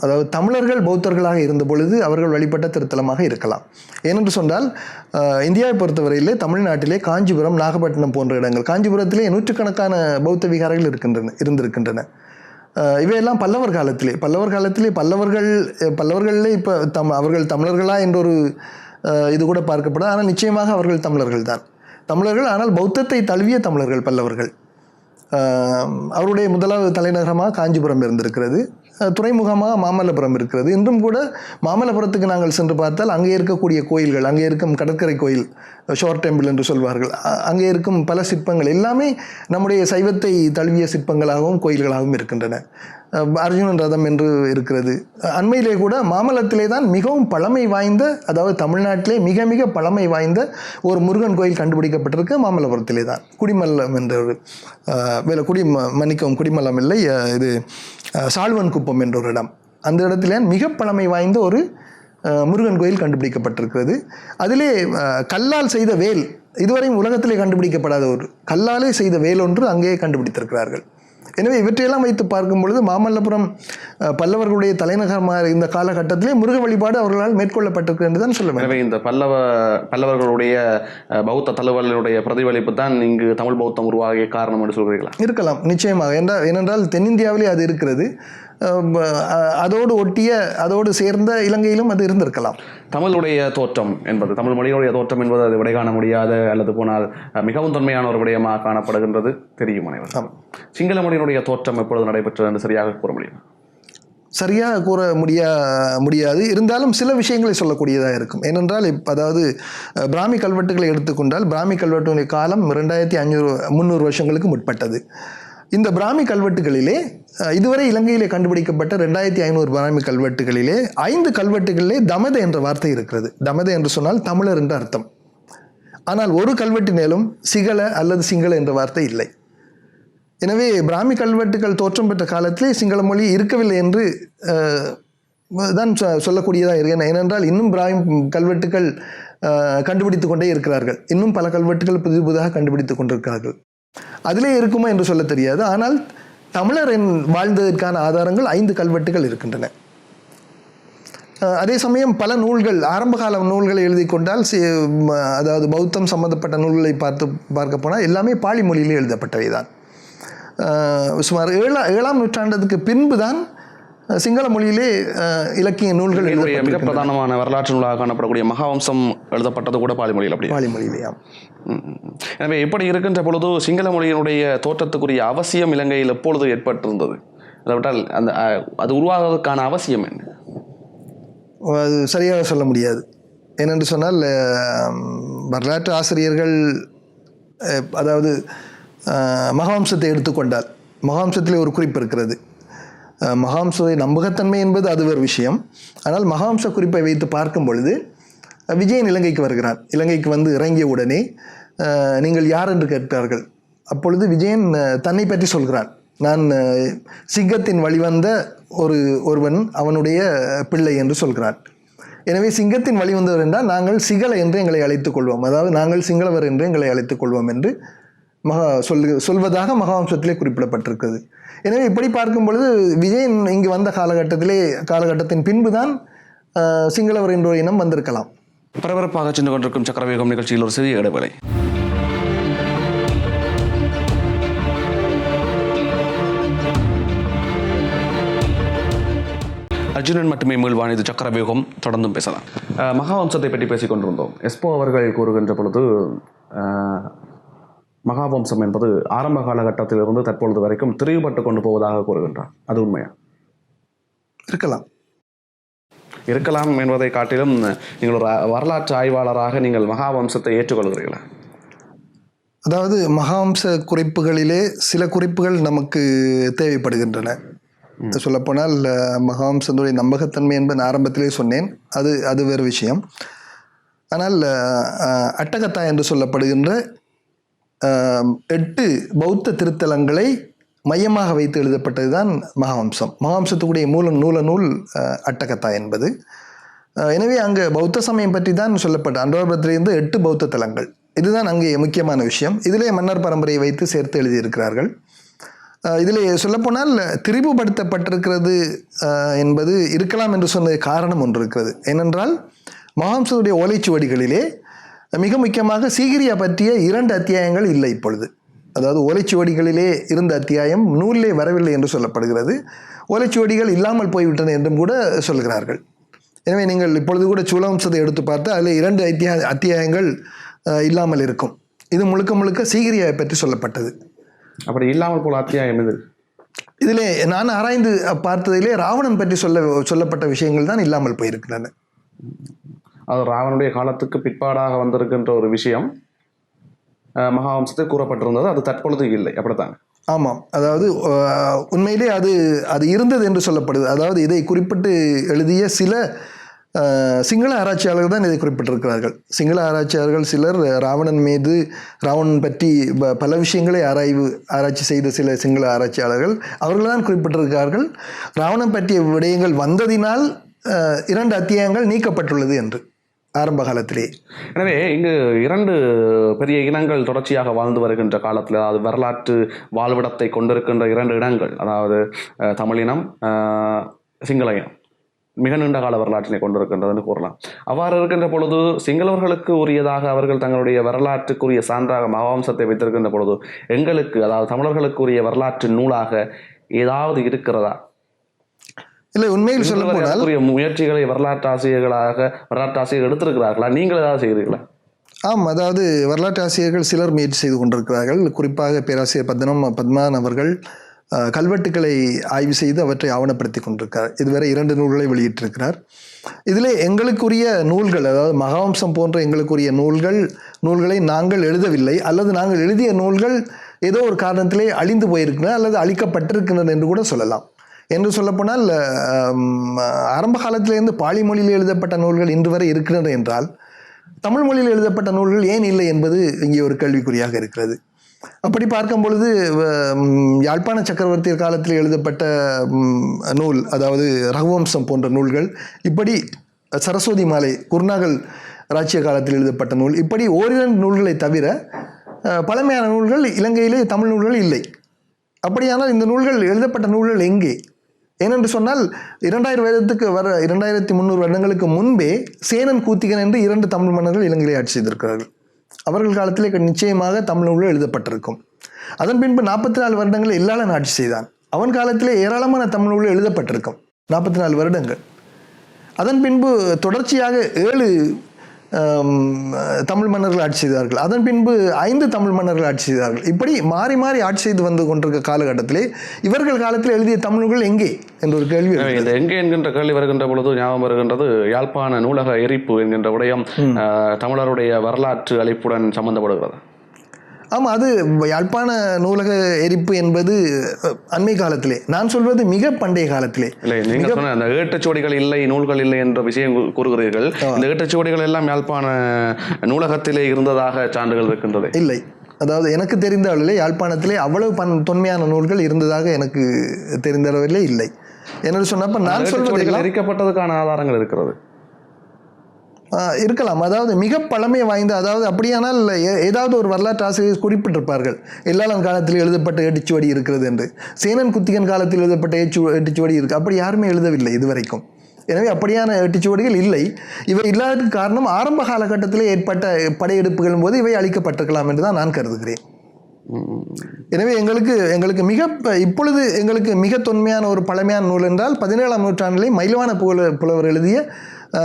அதாவது தமிழர்கள் பௌத்தர்களாக இருந்த பொழுது அவர்கள் வழிபட்ட திருத்தலமாக இருக்கலாம். ஏனென்று சொன்னால் இந்தியாவை பொறுத்தவரையிலே தமிழ்நாட்டிலே காஞ்சிபுரம், நாகப்பட்டினம் போன்ற இடங்கள், காஞ்சிபுரத்திலே நூற்றுக்கணக்கான பௌத்த விகாரங்கள் இருந்திருக்கின்றன. இவையெல்லாம் பல்லவர் காலத்திலே பல்லவர்களிலே இப்போ அவர்கள் தமிழர்களா என்றொரு இது கூட பார்க்கப்படாது. ஆனால் நிச்சயமாக அவர்கள் தமிழர்கள், ஆனால் பௌத்தத்தை தழுவிய தமிழர்கள் பல்லவர்கள். அவருடைய முதலாவது தலைநகரமாக காஞ்சிபுரம் இருந்திருக்கிறது. துறைமுகமாக மாமல்லபுரம் இருக்கிறது. இன்றும் கூட மாமல்லபுரத்துக்கு நாங்கள் சென்று பார்த்தால் அங்கே இருக்கக்கூடிய கோயில்கள், அங்கே இருக்கும் கடற்கரை கோயில், ஷோர் டெம்பிள் என்று சொல்வார்கள், அங்கே இருக்கும் பல சிற்பங்கள் எல்லாமே நம்முடைய சைவத்தை தழுவிய சிற்பங்களாகவும் கோயில்களாகவும் இருக்கின்றன. அர்ஜுனன் ரதம் என்று இருக்கிறது. அண்மையிலே கூட மாமல்லத்திலே தான் மிகவும் பழமை வாய்ந்த, அதாவது தமிழ்நாட்டிலே மிக மிக பழமை வாய்ந்த ஒரு முருகன் கோயில் கண்டுபிடிக்கப்பட்டிருக்கு. மாமல்லபுரத்திலே தான் குடிமல்லம் என்ற ஒரு குடிமல்லம் இல்லை, இது சால்வன் குப்பம் என்ற ஒரு இடம். அந்த இடத்திலே மிக பழமை வாய்ந்த ஒரு முருகன் கோயில் கண்டுபிடிக்கப்பட்டிருக்கிறது. அதிலே கல்லால் செய்த வேல், இதுவரையும் உலகத்திலே கண்டுபிடிக்கப்படாத ஒரு கல்லாலே செய்த வேல் ஒன்று அங்கே கண்டுபிடித்திருக்கிறார்கள். எனவே இவற்றையெல்லாம் வைத்து பார்க்கும் பொழுது மாமல்லபுரம் பல்லவர்களுடைய தலைநகரமாக இந்த காலகட்டத்திலே முருக வழிபாடு அவர்களால் மேற்கொள்ளப்பட்டிருக்கு என்று தான் சொல்ல வேண்டும். எனவே இந்த பல்லவர்களுடைய பௌத்த தலைவர்களுடைய பிரதிபலிப்பு தான் இங்கு தமிழ் பௌத்தம் உருவாகிய காரணம் என்று சொல்கிறீர்களா? இருக்கலாம், நிச்சயமாக. ஏனென்றால் தென்னிந்தியாவிலே அது இருக்கிறது. அதோடு சேர்ந்த இலங்கையிலும் அது இருந்திருக்கலாம். தமிழுடைய தோற்றம் என்பது, தமிழ் மொழியுடைய தோற்றம் என்பது அது விடை காண முடியாத அல்லது போனால் மிகவும் தொன்மையான ஒரு விடயமாக காணப்படுகின்றது தெரியும் அனைவரும். சிங்கள மொழியினுடைய தோற்றம் எப்பொழுது நடைபெற்றது என்று சரியாக கூற முடியும்? சரியாக கூற முடியாது. இருந்தாலும் சில விஷயங்களை சொல்லக்கூடியதாக இருக்கும். ஏனென்றால் அதாவது பிராமி கல்வெட்டுகளை எடுத்துக்கொண்டால் பிராமி கல்வெட்டுடைய காலம் 2500-300 வருஷங்களுக்கு முற்பட்டது. இந்த பிராமி கல்வெட்டுகளிலே இதுவரை இலங்கையிலே கண்டுபிடிக்கப்பட்ட 2500 பிராமி கல்வெட்டுகளிலே 5 கல்வெட்டுகளிலே தமத என்ற வார்த்தை இருக்கிறது. தமத என்று சொன்னால் தமிழர் என்ற அர்த்தம். ஆனால் ஒரு கல்வெட்டினேலும் சிங்கள அல்லது சிங்கள என்ற வார்த்தை இல்லை. எனவே பிராமி கல்வெட்டுகள் தோற்றம் பெற்ற காலத்திலே சிங்கள மொழி இருக்கவில்லை என்று தான் சொல்லக்கூடியதாக இருக்கு. ஏனென்றால் இன்னும் பிராமி கல்வெட்டுகள் கண்டுபிடித்து கொண்டே இருக்கிறார்கள். இன்னும் பல கல்வெட்டுகள் புதிதாக கண்டுபிடித்து கொண்டிருக்கிறார்கள். அதிலே இருக்குமா என்று சொல்ல தெரியாது. ஆனால் தமிழர் வாழ்ந்ததற்கான ஆதாரங்கள் 5 கல்வெட்டுகள் இருக்கின்றன. அதே சமயம் பல நூல்கள், ஆரம்பகால நூல்களை எழுதி கொண்டால், அதாவது பௌத்தம் சம்பந்தப்பட்ட நூல்களை பார்க்க போனால் எல்லாமே பாலி மொழியிலே எழுதப்பட்டவை தான். சுமார் 7ஆம் நூற்றாண்டுக்கு பின்பு தான் சிங்கள மொழியிலே இலக்கிய நூல்கள் மிக பிரதானமான வரலாற்று நூலாக காணப்படக்கூடிய மகாவம்சம் எழுதப்பட்டது கூட பாலி மொழியில். பாலி மொழியிலேயா? எனவே இப்படி இருக்கின்ற பொழுது சிங்கள மொழியினுடைய தோற்றத்துக்குரிய அவசியம் இலங்கையில் எப்பொழுது ஏற்பட்டிருந்தது? அதைவிட்டால் அது உருவாவதற்கான அவசியம் என்ன? அது சரியாக சொல்ல முடியாது. ஏனென்று சொன்னால் வரலாற்று ஆசிரியர்கள், அதாவது மகாவம்சத்தை எடுத்துக்கொண்டால் மகாவம்சத்திலே ஒரு குறிப்பு இருக்கிறது. மகாவம்ச நம்பகத்தன்மை என்பது அது ஒரு விஷயம். ஆனால் மகாவம்ச குறிப்பை வைத்து பார்க்கும் பொழுது விஜயன் இலங்கைக்கு வருகிறான். இலங்கைக்கு வந்து இறங்கிய உடனே நீங்கள் யார் என்று கேட்கிறார்கள். அப்பொழுது விஜயன் தன்னை பற்றி சொல்கிறான். நான் சிங்கத்தின் வழிவந்த ஒருவன், அவனுடைய பிள்ளை என்று சொல்கிறான். எனவே சிங்கத்தின் வழிவந்தவர் என்றால் நாங்கள் சிங்கள என்று எங்களை அழைத்துக் கொள்வோம், அதாவது நாங்கள் சிங்களவர் என்று எங்களை அழைத்துக் கொள்வோம் என்று சொல்வதாக மகாவம்சத்திலே குறிப்பிடப்பட்டிருக்கிறது. எனவே இப்படி பார்க்கும் பொழுது விஜயன் இங்கு வந்த காலகட்டத்தின் பின்புதான் சிங்களவர் என்ற ஒரு இனம் வந்திருக்கலாம். பரபரப்பாக சென்று கொண்டிருக்கும் சக்கரவேகம் நிகழ்ச்சியில் ஒரு சிறிய இடைவேளை. அர்ஜுனன் மட்டுமே மீள்வான். இது சக்கரவேகம், தொடர்ந்தும் பேசலாம். மகாவம்சத்தை பற்றி பேசிக் கொண்டிருந்தோம். எஸ்போ அவர்கள் கூறுகின்ற பொழுது மகாவம்சம் என்பது ஆரம்ப காலகட்டத்திலிருந்து தற்பொழுது வரைக்கும் திரிவுபட்டு கொண்டு போவதாக கூறுகின்றார். அது உண்மையா? இருக்கலாம் என்பதை காட்டிலும் நீங்கள் ஒரு வரலாற்று ஆய்வாளராக நீங்கள் மகாவம்சத்தை ஏற்றுக்கொள்கிறீர்களா? அதாவது மகாவம்ச குறிப்புகளிலே சில குறிப்புகள் நமக்கு தேவைப்படுகின்றன. சொல்லப்போனால் மகாவம்சத்துடைய நம்பகத்தன்மை என்பது ஆரம்பத்திலே சொன்னேன், அது வேறு விஷயம். ஆனால் அட்டகத்தா என்று சொல்லப்படுகின்ற 8 பௌத்த திருத்தலங்களை மையமாக வைத்து எழுதப்பட்டது தான் மகாவம்சம். மகாவம்சத்துக்குடைய நூல் அட்டகத்தா என்பது. எனவே அங்கே பௌத்த சமயம் பற்றி தான் சொல்லப்பட்ட அன்றோபத்திலிருந்து 8 பௌத்த தலங்கள், இதுதான் அங்கே முக்கியமான விஷயம். இதிலே மன்னர் பரம்பரையை வைத்து சேர்த்து எழுதியிருக்கிறார்கள். இதில் சொல்லப்போனால் திரிவுபடுத்தப்பட்டிருக்கிறது என்பது இருக்கலாம் என்று சொன்ன காரணம் ஒன்று இருக்கிறது. ஏனென்றால் மகாவம்சத்துடைய ஓலைச்சுவடிகளிலே மிக முக்கியமாக சீகிரியா பற்றிய 2 அத்தியாயங்கள் இல்லை இப்பொழுது. அதாவது ஓலைச்சுவடிகளிலே இருந்த அத்தியாயம் நூலிலே வரவில்லை என்று சொல்லப்படுகிறது. ஓலைச்சுவடிகள் இல்லாமல் போய்விட்டன என்றும் கூட சொல்கிறார்கள். எனவே நீங்கள் இப்பொழுது கூட சூலவம்சத்தை எடுத்து பார்த்தா அதில் 2 அத்தியாயங்கள் இல்லாமல் இருக்கும். இது முழுக்க சீகிரியாவை பற்றி சொல்லப்பட்டது. அப்படி இல்லாமல் போல அத்தியாயம் இது. இதிலே நான் ஆராய்ந்து பார்த்ததிலே ராவணன் பற்றி சொல்லப்பட்ட விஷயங்கள் தான் இல்லாமல் போயிருக்கின்றன. அது ராவனுடைய காலத்துக்கு பிற்பாடாக வந்திருக்கின்ற ஒரு விஷயம் மகாவம்சத்தில் கூறப்பட்டிருந்தது. அது தற்பொழுது இல்லை, அப்படித்தான்? ஆமாம். அதாவது உண்மையிலே அது இருந்தது என்று சொல்லப்படுது. அதாவது இதை குறிப்பிட்டு எழுதிய சில சிங்கள ஆராய்ச்சியாளர்கள் தான் இதை குறிப்பிட்டிருக்கிறார்கள். சிங்கள ஆராய்ச்சியாளர்கள் சிலர் ராவணன் பற்றி பல விஷயங்களை ஆராய்ச்சி செய்த சில சிங்கள ஆராய்ச்சியாளர்கள் அவர்கள் தான் குறிப்பிட்டிருக்கிறார்கள், ராவணன் பற்றிய விடயங்கள் வந்ததினால் 2 அத்தியாயங்கள் நீக்கப்பட்டுள்ளது என்று ஆரம்ப காலத்திலே. எனவே இங்கு 2 பெரிய இனங்கள் தொடர்ச்சியாக வாழ்ந்து வருகின்ற காலத்தில், அதாவது வரலாற்று வாழ்விடத்தை கொண்டிருக்கின்ற 2 இடங்கள், அதாவது தமிழினம், சிங்கள இனம் மிக நீண்ட கால வரலாற்றினை கொண்டிருக்கின்றதுன்னு கூறலாம். அவ்வாறு இருக்கின்ற பொழுது சிங்களவர்களுக்கு உரியதாக அவர்கள் தங்களுடைய வரலாற்றுக்குரிய சான்றாக மகாவம்சத்தை வைத்திருக்கின்ற பொழுது எங்களுக்கு, அதாவது தமிழர்களுக்கு உரிய வரலாற்று நூலாக ஏதாவது இருக்கிறதா? இல்லை, உண்மையில் சொல்ல போனால் முயற்சிகளை வரலாற்று ஆசிரியர்கள் எடுத்திருக்கிறார்களா? நீங்கள் ஏதாவது செய்கிறீர்களா? அதாவது வரலாற்று ஆசிரியர்கள் சிலர் முயற்சி செய்து கொண்டிருக்கிறார்கள். குறிப்பாக பேராசிரியர் பத்மநாதன் அவர்கள் கல்வெட்டுக்களை ஆய்வு செய்து அவற்றை ஆவணப்படுத்தி கொண்டிருக்கிறார். இதுவரை 2 நூல்களை வெளியிட்டிருக்கிறார். இதில் எங்களுக்குரிய நூல்கள், அதாவது மகாவம்சம் போன்ற எங்களுக்குரிய நூல்களை நாங்கள் எழுதவில்லை, அல்லது நாங்கள் எழுதிய நூல்கள் ஏதோ ஒரு காரணத்திலே அழிந்து போயிருக்கின்றன அல்லது அழிக்கப்பட்டிருக்கின்றன என்று கூட சொல்லலாம். என்று சொல்லப்போனால் ஆரம்ப காலத்திலிருந்து பாலி மொழியில் எழுதப்பட்ட நூல்கள் இன்று வரை இருக்கின்றன என்றால் தமிழ் மொழியில் எழுதப்பட்ட நூல்கள் ஏன் இல்லை என்பது இங்கே ஒரு கேள்விக்குறியாக இருக்கிறது. அப்படி பார்க்கும் பொழுது யாழ்ப்பாண சக்கரவர்த்தி காலத்தில் எழுதப்பட்ட நூல், அதாவது ரகுவம்சம் போன்ற நூல்கள், இப்படி சரஸ்வதி மாலை குருநாகல் ராச்சிய காலத்தில் எழுதப்பட்ட நூல், இப்படி 1-2 நூல்களை தவிர பழமையான நூல்கள் இலங்கையிலே தமிழ் நூல்கள் இல்லை. அப்படியானால் இந்த நூல்கள் எழுதப்பட்ட நூல்கள் எங்கே? ஏனென்று சொன்னால் 2300 வருடங்களுக்கு முன்பே சேனன் கூத்திகன் என்று 2 தமிழ் மன்னர்கள் இலங்கையை ஆட்சி செய்திருக்கிறார்கள். அவர்கள் காலத்திலே நிச்சயமாக தமிழ் நூல்கள் எழுதப்பட்டிருக்கும். அதன் பின்பு 44 வருடங்கள் இல்லாளன் ஆட்சி செய்தான். அவன் காலத்திலே ஏராளமான தமிழ் நூல்கள் எழுதப்பட்டிருக்கும், 44 வருடங்கள். அதன் பின்பு தொடர்ச்சியாக 7 தமிழ் மன்னர்கள் ஆட்சி செய்தார்கள். அதன் பின்பு 5 தமிழ் மன்னர்கள் ஆட்சி செய்தார்கள். இப்படி மாறி மாறி ஆட்சி செய்து வந்து கொண்டிருக்க காலகட்டத்திலே இவர்கள் காலத்தில் எழுதிய தமிழ்கள் எங்கே என்ற ஒரு கேள்வி. இந்த எங்கே என்கின்ற கேள்வி வருகின்ற பொழுது ஞாபகம் வருகின்றது யாழ்ப்பாண நூலக எரிப்பு என்கின்ற விடயம் தமிழருடைய வரலாற்று அழிப்புடன் சம்பந்தப்படுகிறது. ஆமாம், அது யாழ்ப்பாண நூலக எரிப்பு என்பது அண்மை காலத்திலே, நான் சொல்வது மிக பண்டைய காலத்திலே. இல்லை, நீங்கள் சொன்ன அந்த ஏட்டுச்சுவடிகள் இல்லை, நூல்கள் இல்லை என்ற விஷயம் கூறுகிறீர்கள். இந்த ஏட்டுச்சுவடிகள் எல்லாம் யாழ்ப்பாண நூலகத்திலே இருந்ததாக சான்றுகள் இருக்கின்றது. இல்லை, அதாவது எனக்கு தெரிந்த அளவிலே யாழ்ப்பாணத்திலே அவ்வளவு தொன்மையான நூல்கள் இருந்ததாக எனக்கு தெரிந்த அளவிலே இல்லை. என்னென்னு சொன்னப்ப நான் சொல்வது எரிக்கப்பட்டதுக்கான ஆதாரங்கள் இருக்கிறது. இருக்கலாம். அதாவது மிக பழமை வாய்ந்த, அதாவது அப்படியானால் ஏதாவது ஒரு வரலாற்று ஆசிரியர் குறிப்பிட்டிருப்பார்கள், எல்லாளன் காலத்தில் எழுதப்பட்ட ஏட்டுச்சுவடி இருக்கிறது என்று. சேனன் குத்திகன் காலத்தில் எழுதப்பட்ட ஏட்டுச்சுவடி இருக்கு, அப்படி யாருமே எழுதவில்லை இதுவரைக்கும். எனவே அப்படியான ஏட்டுச்சுவடிகள் இல்லை. இவை இல்லாததுக்கு காரணம் ஆரம்ப காலகட்டத்திலே ஏற்பட்ட படையெடுப்புகளின் போது இவை அழிக்கப்பட்டிருக்கலாம் என்று தான் நான் கருதுகிறேன். எனவே எங்களுக்கு இப்பொழுது எங்களுக்கு மிக தொன்மையான ஒரு பழமையான நூல் என்றால் 17ஆம் நூற்றாண்டிலே மயிலவான புலவர் எழுதிய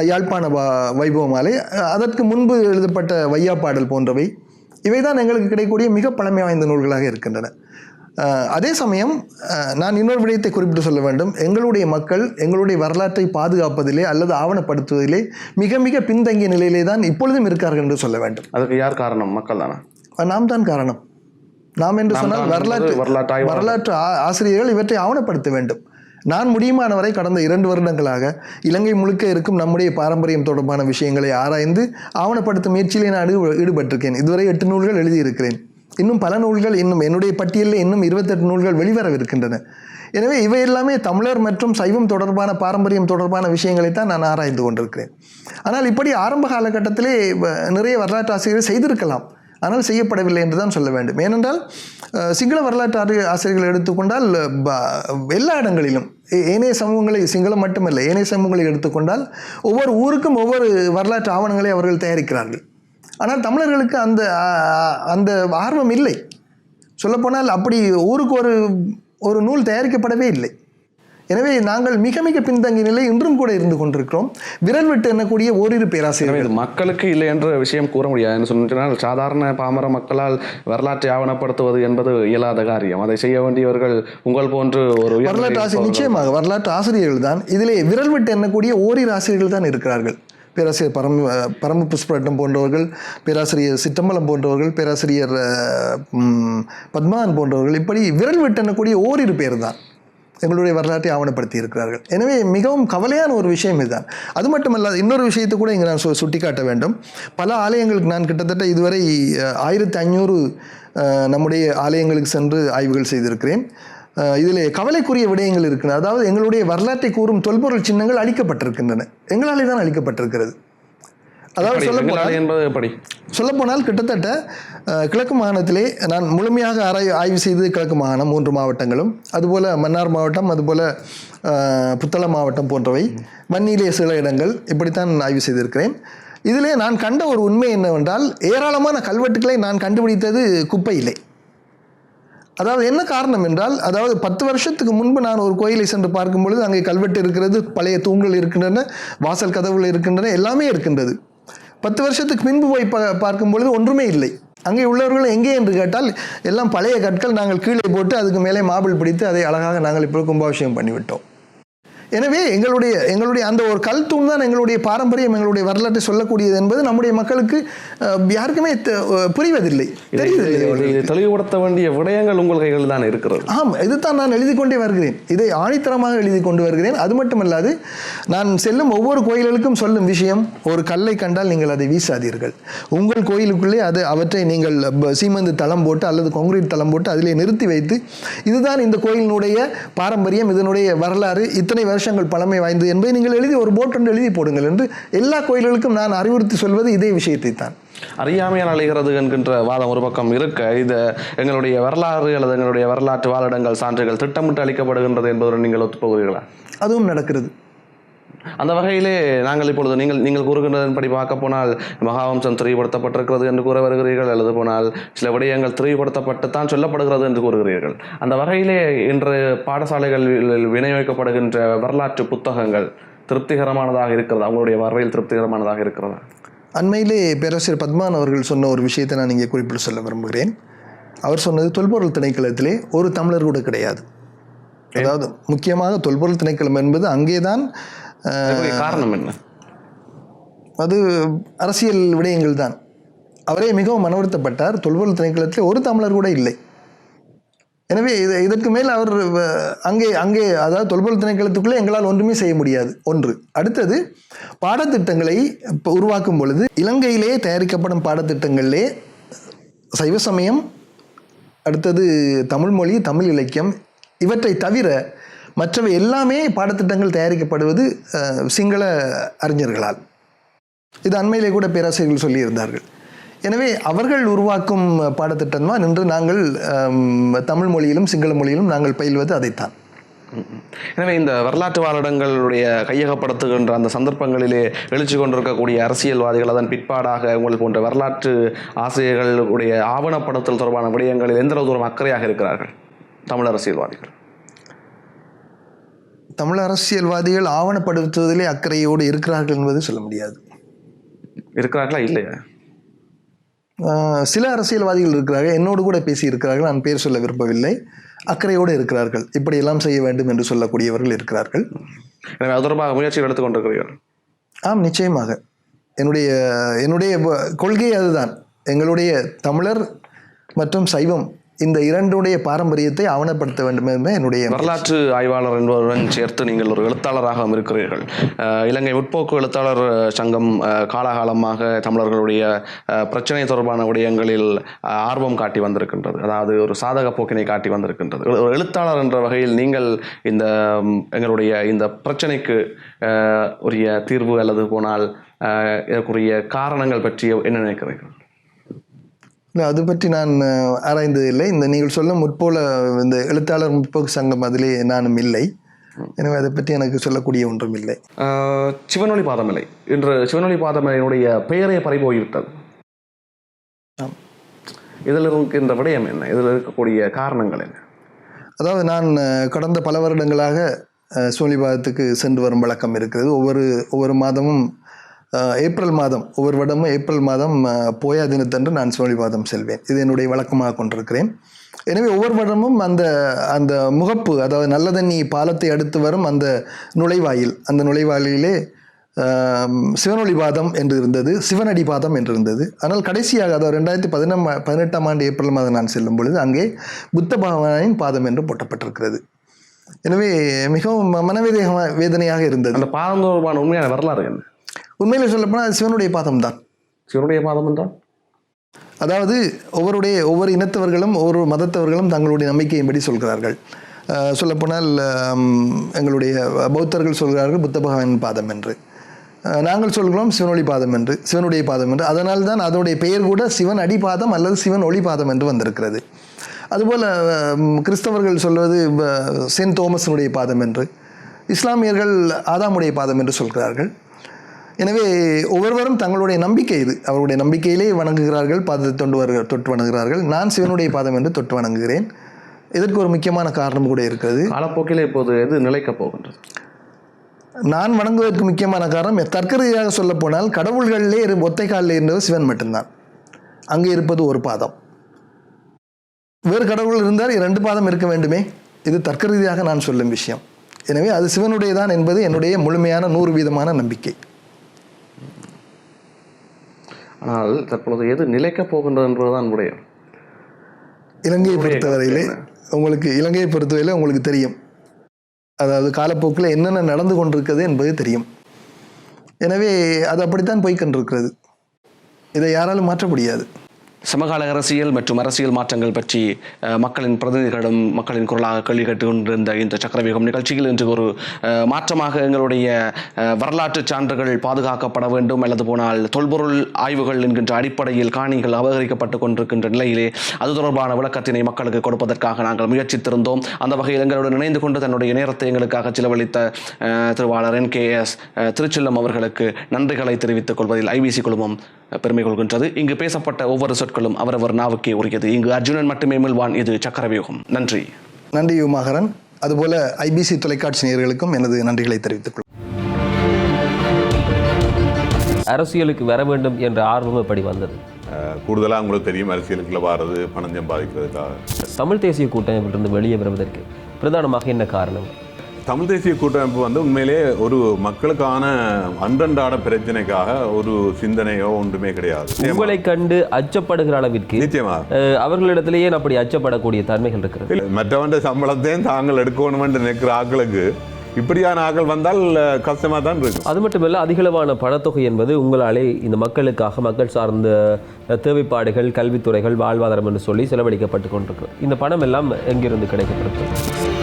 யாழ்ப்பாண வைபவ மாலை, அதற்கு முன்பு எழுதப்பட்ட வையாப்பாடல் போன்றவை, இவைதான் எங்களுக்கு கிடைக்கக்கூடிய மிக பழமை வாய்ந்த நூல்களாக இருக்கின்றன. அதே சமயம் நான் இன்னொரு விடயத்தை குறிப்பிட்டு சொல்ல வேண்டும். எங்களுடைய மக்கள் எங்களுடைய வரலாற்றை பாதுகாப்பதிலே அல்லது ஆவணப்படுத்துவதிலே மிக மிக பின்தங்கிய நிலையிலே தான் இப்பொழுதும் இருக்கார்கள் என்று சொல்ல வேண்டும். அதுக்கு யார் காரணம்? மக்கள் தானா? நாம் தான் காரணம். நாம் என்று சொன்னால் வரலாற்று ஆசிரியர்கள் இவற்றை ஆவணப்படுத்த வேண்டும். நான் முடியுமானவரை கடந்த 2 வருடங்களாக இலங்கை முழுக்க இருக்கும் நம்முடைய பாரம்பரியம் தொடர்பான விஷயங்களை ஆராய்ந்து ஆவணப்படுத்தும் முயற்சியிலே நான் ஈடுபட்டிருக்கேன். இதுவரை 8 நூல்கள் எழுதியிருக்கிறேன். இன்னும் பல நூல்கள், இன்னும் என்னுடைய பட்டியலில் இன்னும் 28 நூல்கள் வெளிவரவிருக்கின்றன. எனவே இவை எல்லாமே தமிழர் மற்றும் சைவம் தொடர்பான பாரம்பரியம் தொடர்பான விஷயங்களைத்தான் நான் ஆராய்ந்து கொண்டிருக்கிறேன். ஆனால் இப்படி ஆரம்ப காலகட்டத்திலே நிறைய வரலாற்று ஆசிரியர்கள் செய்திருக்கலாம், ஆனால் செய்யப்படவில்லை என்று தான் சொல்ல வேண்டும். ஏனென்றால் சிங்கள வரலாற்று ஆசிரியர்கள் எடுத்துக்கொண்டால் எல்லா இடங்களிலும் ஏனைய சமூகங்களை, சிங்களம் மட்டுமல்ல ஏனைய சமூகங்களை எடுத்துக்கொண்டால் ஒவ்வொரு ஊருக்கும் ஒவ்வொரு வரலாற்று ஆவணங்களை அவர்கள் தயாரிக்கிறார்கள். ஆனால் தமிழர்களுக்கு அந்த அந்த ஆர்வம் இல்லை. சொல்லப்போனால் அப்படி ஊருக்கு ஒரு நூல் தயாரிக்கப்படவே இல்லை. எனவே நாங்கள் மிக மிக பின்தங்கிய நிலை இன்றும் கூட இருந்து கொண்டிருக்கிறோம். விரல் விட்டு எண்ணக்கூடிய ஓரிரு பேராசிரியர்கள். மக்களுக்கு இல்லை என்ற விஷயம் கூற முடியாது. சொன்னால் சாதாரண பாமர மக்களால் வரலாற்றை ஆவணப்படுத்துவது என்பது இயலாத காரியம். அதை செய்ய வேண்டியவர்கள் உங்கள் போன்று ஒரு வரலாற்று ஆசிரியர், நிச்சயமாக வரலாற்று ஆசிரியர்கள் தான். இதிலே விரல் விட்டு எண்ணக்கூடிய ஓரிரு ஆசிரியர்கள் தான் இருக்கிறார்கள். பேராசிரியர் பரம புஷ்பரட்னம் போன்றவர்கள், பேராசிரியர் சிற்றம்பலம் போன்றவர்கள், பேராசிரியர் பத்மான் போன்றவர்கள், இப்படி விரல் விட்டு எண்ணக்கூடிய ஓரிரு பேர் தான் எங்களுடைய வரலாற்றை ஆவணப்படுத்தி இருக்கிறார்கள். எனவே மிகவும் கவலையான ஒரு விஷயம் இதுதான். அது மட்டுமல்லாது இன்னொரு விஷயத்தை கூட இங்கே நான் சுட்டிக்காட்ட வேண்டும். பல ஆலயங்களுக்கு நான் கிட்டத்தட்ட இதுவரை 1500 நம்முடைய ஆலயங்களுக்கு சென்று ஆய்வுகள் செய்திருக்கிறேன். இதில் கவலைக்குரிய விடயங்கள் இருக்கின்றன. அதாவது எங்களுடைய வரலாற்றை கூறும் தொல்பொருள் சின்னங்கள் அழிக்கப்பட்டிருக்கின்றன. எங்களாலே தான் அழிக்கப்பட்டிருக்கிறது. அதாவது சொல்லப்போனால் கிட்டத்தட்ட கிழக்கு மாகாணத்திலே நான் முழுமையாக ஆய்வு செய்தது கிழக்கு மாகாணம் 3 மாவட்டங்களும், அதுபோல் மன்னார் மாவட்டம், அதுபோல் புத்தளம் மாவட்டம் போன்றவை, மண்ணிலே சில இடங்கள், இப்படித்தான் ஆய்வு செய்திருக்கிறேன். இதிலே நான் கண்ட ஒரு உண்மை என்னவென்றால், ஏராளமான கல்வெட்டுக்களை நான் கண்டுபிடித்தது குப்பையிலே. அதாவது என்ன காரணம் என்றால், அதாவது 10 வருஷத்துக்கு முன்பு நான் ஒரு கோயிலை சென்று பார்க்கும் பொழுது அங்கே கல்வெட்டு இருக்கிறது, பழைய தூண்கள் இருக்கின்றன, வாசல் கதவுகள் இருக்கின்றன, எல்லாமே இருக்கின்றது. 10 வருஷத்துக்கு பின்பு போய் பார்க்கும் பொழுது ஒன்றுமே இல்லை. அங்கே உள்ளவர்கள் எங்கே என்று கேட்டால் எல்லாம் பழைய கற்கள், நாங்கள் கீழே போட்டு அதுக்கு மேலே மாபிள் பிடித்து அதை அழகாக நாங்கள் இப்போ கும்பாபிஷேகம் பண்ணிவிட்டோம். எனவே எங்களுடைய அந்த ஒரு கல் தூண் தான் எங்களுடைய பாரம்பரியம், எங்களுடைய வரலாற்றை சொல்லக்கூடியது என்பது நம்முடைய மக்களுக்கு யாருக்குமே புரிவதில்லை, தெரியவில்லை. தெளிவுபடுத்த வேண்டிய விடயங்கள் உங்கள் கைகள் தான் இருக்கிறது. ஆம், இதுதான் நான் எழுதி கொண்டே வருகிறேன். இதை ஆணித்தரமாக எழுதி கொண்டு வருகிறேன். அது மட்டுமல்லாது நான் செல்லும் ஒவ்வொரு கோயில்களுக்கும் சொல்லும் விஷயம், ஒரு கல்லை கண்டால் நீங்கள் அதை வீசாதீர்கள். உங்கள் கோயிலுக்குள்ளே அவற்றை நீங்கள் சீமெந்து தளம் போட்டு அல்லது கான்கிரீட் தளம் போட்டு அதிலே நிறுத்தி வைத்து, இதுதான் இந்த கோயிலினுடைய பாரம்பரியம், இதனுடைய வரலாறு, இத்தனை வருஷங்கள் பழமை வாய்ந்தது என்பதை நீங்கள் எழுதி ஒரு போட் ஒன்று எழுதி போடுங்கள் என்று எல்லா கோயில்களுக்கும் நான் அறிவுறுத்தி சொல்வது இதே விஷயத்தை தான். அறியாமையால் அழைகிறது என்கின்ற வாதம் ஒரு பக்கம் இருக்க, இது எங்களுடைய வரலாறு அல்லது எங்களுடைய வரலாற்று வாழிடங்கள் சான்றுகள் திட்டமிட்டு அளிக்கப்படுகின்றது என்பதுடன் நீங்கள் ஒத்துப்போகிறீர்களா? அதுவும் நடக்கிறது. அந்த வகையிலே நாங்கள் இப்பொழுது நீங்கள் கூறுகின்றதன்படி பார்க்க போனால் மகாவம்சம் திரிவுபடுத்தப்பட்டிருக்கிறது என்று கூற வருகிறீர்கள், அல்லது போனால் சில விடயங்கள் திரிவுபடுத்தப்பட்டு தான் சொல்லப்படுகிறது என்று கூறுகிறீர்கள். அந்த வகையிலே இன்று பாடசாலைகளில் விநியோகிக்கப்படுகின்ற வரலாற்று புத்தகங்கள் திருப்திகரமானதாக இருக்கிறதா? அவங்களுடைய வரவையில் திருப்திகரமானதாக இருக்கிறதா? அண்மையிலே பேராசிரியர் பத்மான் அவர்கள் சொன்ன ஒரு விஷயத்தை நான் இங்கே குறிப்பிட்டு சொல்ல விரும்புகிறேன். அவர் சொன்னது, தொல்பொருள் திணைக்களத்திலே ஒரு தமிழர் கூட கிடையாது. அதாவது முக்கியமாக தொல்பொருள் திணைக்களம் என்பது அங்கேதான். காரணம் என்ன? அது அரசியல் விடயங்கள் தான். அவரே மிகவும் மனவருத்தப்பட்டார். தொல்பொருள் திணைக்களத்தில் ஒரு தமிழர் கூட இல்லை. எனவே இதற்கு மேல் அவர் அங்கே அதாவது தொல்பொருள் திணைக்களத்துக்குள்ளே எங்களால் ஒன்றுமே செய்ய முடியாது. ஒன்று. அடுத்தது, பாடத்திட்டங்களை உருவாக்கும் பொழுது இலங்கையிலே தயாரிக்கப்படும் பாடத்திட்டங்களிலே சைவ சமயம், அடுத்தது தமிழ் மொழி, தமிழ் இலக்கியம், இவற்றை தவிர மற்றவை எல்லாமே பாடத்திட்டங்கள் தயாரிக்கப்படுவது சிங்கள அறிஞர்களால். இது அண்மையிலே கூட பேராசிரியர்கள் சொல்லியிருந்தார்கள். எனவே அவர்கள் உருவாக்கும் பாடத்திட்டம் தான் இன்று நாங்கள் தமிழ் மொழியிலும் சிங்கள மொழியிலும் நாங்கள் பயில்வது அதைத்தான். எனவே இந்த வரலாற்று வாழிடங்களுடைய கையகப்படுத்துகின்ற அந்த சந்தர்ப்பங்களிலே எழுச்சி கொண்டிருக்கக்கூடிய அரசியல்வாதிகள் அதன் பிற்பாடாக உங்கள் போன்ற வரலாற்று ஆசிரியர்களுடைய ஆவணப்படுத்தல் தொடர்பான விடயங்களில் எந்த தூரம் அக்கறையாக இருக்கிறார்கள்? தமிழ் அரசியல்வாதிகள் ஆவணப்படுத்துவதிலே அக்கறையோடு இருக்கிறார்கள் என்பது சொல்ல முடியாது. இருக்கிறார்களா இல்லையா? சில அரசியல்வாதிகள் இருக்கிறார்கள், என்னோடு கூட பேசியிருக்கிறார்கள், நான் பேர் சொல்ல விரும்பவில்லை, அக்கறையோடு இருக்கிறார்கள், இப்படியெல்லாம் செய்ய வேண்டும் என்று சொல்லக்கூடியவர்கள் இருக்கிறார்கள். எனவே அது தொடர்பாக முயற்சிகள் எடுத்துக்கொண்டிருக்கிறீர்கள்? ஆம், நிச்சயமாக. என்னுடைய கொள்கை அதுதான். எங்களுடைய தமிழர் மற்றும் சைவம் இந்த இரண்டுடைய பாரம்பரியத்தை ஆவணப்படுத்த வேண்டும் என்பது என்னுடைய. வரலாற்று ஆய்வாளர் என்பவருடன் சேர்த்து நீங்கள் ஒரு எழுத்தாளராகவும் இருக்கிறீர்கள். இலங்கை முற்போக்கு எழுத்தாளர் சங்கம் காலகாலமாக தமிழர்களுடைய பிரச்சனை தொடர்பான விடயங்களில் ஆர்வம் காட்டி வந்திருக்கின்றது, அதாவது ஒரு சாதக போக்கினை காட்டி வந்திருக்கின்றது. ஒரு எழுத்தாளர் என்ற வகையில் நீங்கள் எங்களுடைய இந்த பிரச்சனைக்கு உரிய தீர்வு அல்லது போனால் இதற்குரிய காரணங்கள் பற்றி என்ன நினைக்கிறீர்கள்? இல்லை, அது பற்றி நான் ஆராய்ந்ததில்லை. இந்த நீங்கள் சொல்ல முற்போல இந்த எழுத்தாளர் முற்போக்கு சங்கம் அதிலே நானும் இல்லை. எனவே அதை பற்றி எனக்கு சொல்லக்கூடிய ஒன்றும் இல்லை. சிவனொளி பாதமலை இன்று சிவனொளி பாதமலையினுடைய பெயரே பறிபோய்விட்டது. இதில் இருக்கின்ற விடயம் என்ன? இதில் இருக்கக்கூடிய காரணங்கள் என்ன? அதாவது நான் கடந்த பல வருடங்களாக சிவனொளி பாதத்துக்கு சென்று வரும் வழக்கம் இருக்கிறது. ஒவ்வொரு மாதமும் ஏப்ரல் மாதம், ஒவ்வொரு வருடமும் ஏப்ரல் மாதம் போயா தினத்தன்று நான் சிவனொளி பாதம் செல்வேன். இது என்னுடைய வழக்கமாக கொண்டிருக்கிறேன். எனவே ஒவ்வொரு வருடமும் அந்த முகப்பு, அதாவது நல்ல தண்ணி பாலத்தை அடுத்து வரும் அந்த நுழைவாயிலே சிவனொளி பாதம் என்று இருந்தது, சிவனடி பாதம் என்று இருந்தது. ஆனால் கடைசியாக, அதாவது 2018ஆம் ஆண்டு ஏப்ரல் மாதம் நான் செல்லும் பொழுது அங்கே புத்த பகவானின் பாதம் என்று போட்டப்பட்டிருக்கிறது. எனவே மிகவும் வேதனையாக இருந்தது. அந்த பாதம் தொடர்பான உண்மையான வரலாறு என்ன? உண்மையிலே சொல்லப்போனால் அது சிவனுடைய பாதம் தான். சிவனுடைய பாதம் என்றால் அதாவது ஒவ்வொரு இனத்தவர்களும் ஒவ்வொரு மதத்தவர்களும் தங்களுடைய நம்பிக்கையின்படி சொல்கிறார்கள். சொல்லப்போனால் எங்களுடைய பௌத்தர்கள் சொல்கிறார்கள் புத்த பகவானின் பாதம் என்று, நாங்கள் சொல்கிறோம் சிவனொளி பாதம் என்று, சிவனுடைய பாதம் என்று. அதனால் தான் அதனுடைய பெயர் கூட சிவன் அடிபாதம் அல்லது சிவன் ஒளி பாதம் என்று வந்திருக்கிறது. அதுபோல் கிறிஸ்தவர்கள் சொல்வது செயின்ட் தோமஸனுடைய பாதம் என்று, இஸ்லாமியர்கள் ஆதாமுடைய பாதம் என்று சொல்கிறார்கள். எனவே ஒவ்வொருவரும் தங்களுடைய நம்பிக்கை இது, அவருடைய நம்பிக்கையிலே வணங்குகிறார்கள், பாதத்தை தொட்டு வணங்குகிறார்கள். நான் சிவனுடைய பாதம் என்று தொட்டு வணங்குகிறேன். இதற்கு ஒரு முக்கியமான காரணம் கூட இருக்கிறது. காலப்போக்கில் இப்போது எது நிலைக்கப் போகின்றது? நான் வணங்குவதற்கு முக்கியமான காரணம், தர்க்கரீதியாக சொல்ல போனால் கடவுள்களிலே ஒத்தை காலில் இருந்தவர் சிவன் மட்டும்தான். அங்கே இருப்பது ஒரு பாதம். வேறு கடவுள் இருந்தால் 2 பாதம் இருக்க வேண்டுமே. இது தர்க்க ரீதியாக நான் சொல்லும் விஷயம். எனவே அது சிவனுடையதான் என்பது என்னுடைய முழுமையான 100% நம்பிக்கை. ஆனால் தற்பொழுது எது நிலைக்கப் போகின்றது என்பதுதான் விடயம். இலங்கையை பொறுத்தவரையில் உங்களுக்கு தெரியும், அதாவது காலப்போக்கில் என்னென்ன நடந்து கொண்டிருக்கிறது என்பது தெரியும். எனவே அது அப்படித்தான் போய்கொண்டிருக்கிறது. இதை யாராலும் மாற்ற முடியாது. சமகால அரசியல் மற்றும் அரசியல் மாற்றங்கள் பற்றி மக்களின் பிரதிநிதிகளிடம் மக்களின் குரலாக கேள்வி கேட்டுக்கொண்டிருந்த இந்த சக்கரவியூகம் நிகழ்ச்சியில் இன்று ஒரு மாற்றமாக எங்களுடைய வரலாற்று சான்றுகள் பாதுகாக்கப்பட வேண்டும் அல்லது போனால் தொல்பொருள் ஆய்வுகள் என்கின்ற அடிப்படையில் காணிகள் அபகரிக்கப்பட்டு கொண்டிருக்கின்ற நிலையிலே அது தொடர்பான விளக்கத்தினை மக்களுக்கு கொடுப்பதற்காக நாங்கள் முயற்சித்திருந்தோம். அந்த வகையில் எங்களுடன் இணைந்து கொண்டு தன்னுடைய நேரத்தை எங்களுக்காக செலவழித்த திருவாளர் NKS திருச்செல்லம் அவர்களுக்கு நன்றிகளை தெரிவித்துக் கொள்வதில் IBC குழுமம் பெருமை கொள்கின்றது. இங்கு பேசப்பட்ட ஒவ்வொரு சொற்களும் அவரவர் நாவுக்கே உரியது. இங்கு அர்ஜுனன் மட்டுமே மீள்வான். இது சக்கரவியூகம். நன்றி. நன்றி யுமாகரன். அதுபோல IBC தொலைக்காட்சி நேயர்களுக்கும் எனது நன்றிகளை தெரிவித்துக் கொள்கிறேன். அரசியலுக்கு வர வேண்டும் என்ற ஆர்வம் எப்படி வந்தது? கூடுதலாக உங்களுக்கு தெரியும், அரசியலுக்குள்ள வாரது பணம் சம்பாதிக்கிறதுக்காக. தமிழ் தேசிய கூட்டமைப்பிலிருந்து வெளியே வருவதற்கு பிரதானமாக என்ன காரணம்? தமிழ் தேசிய கூட்டமைப்பு உண்மையிலே ஒரு மக்களுக்கான அன்றன்றாட பிரச்சனைக்காக ஒரு சிந்தனையோ ஒன்றுமே கிடையாது. உங்களை கண்டு அச்சப்படுகிற அளவிற்கு நிச்சயமாக அவர்களிடத்திலேயே அப்படி அச்சப்படக்கூடிய தன்மைகள் இருக்கிறது. மற்றவன் சம்பளத்தையும் தாங்கள் எடுக்கணும் என்று நினைக்கிற ஆட்களுக்கு இப்படியான ஆக்கள் வந்தால் கஷ்டமாக தான் இருக்கும். அது மட்டுமல்ல, அதிகளவான பணத்தொகை என்பது உங்களாலே இந்த மக்களுக்காக, மக்கள் சார்ந்த தேவைப்பாடுகள், கல்வித்துறைகள், வாழ்வாதாரம் என்று சொல்லி செலவழிக்கப்பட்டு கொண்டிருக்கு. இந்த பணம் எல்லாம் எங்கிருந்து கிடைக்கப்படுகிறது?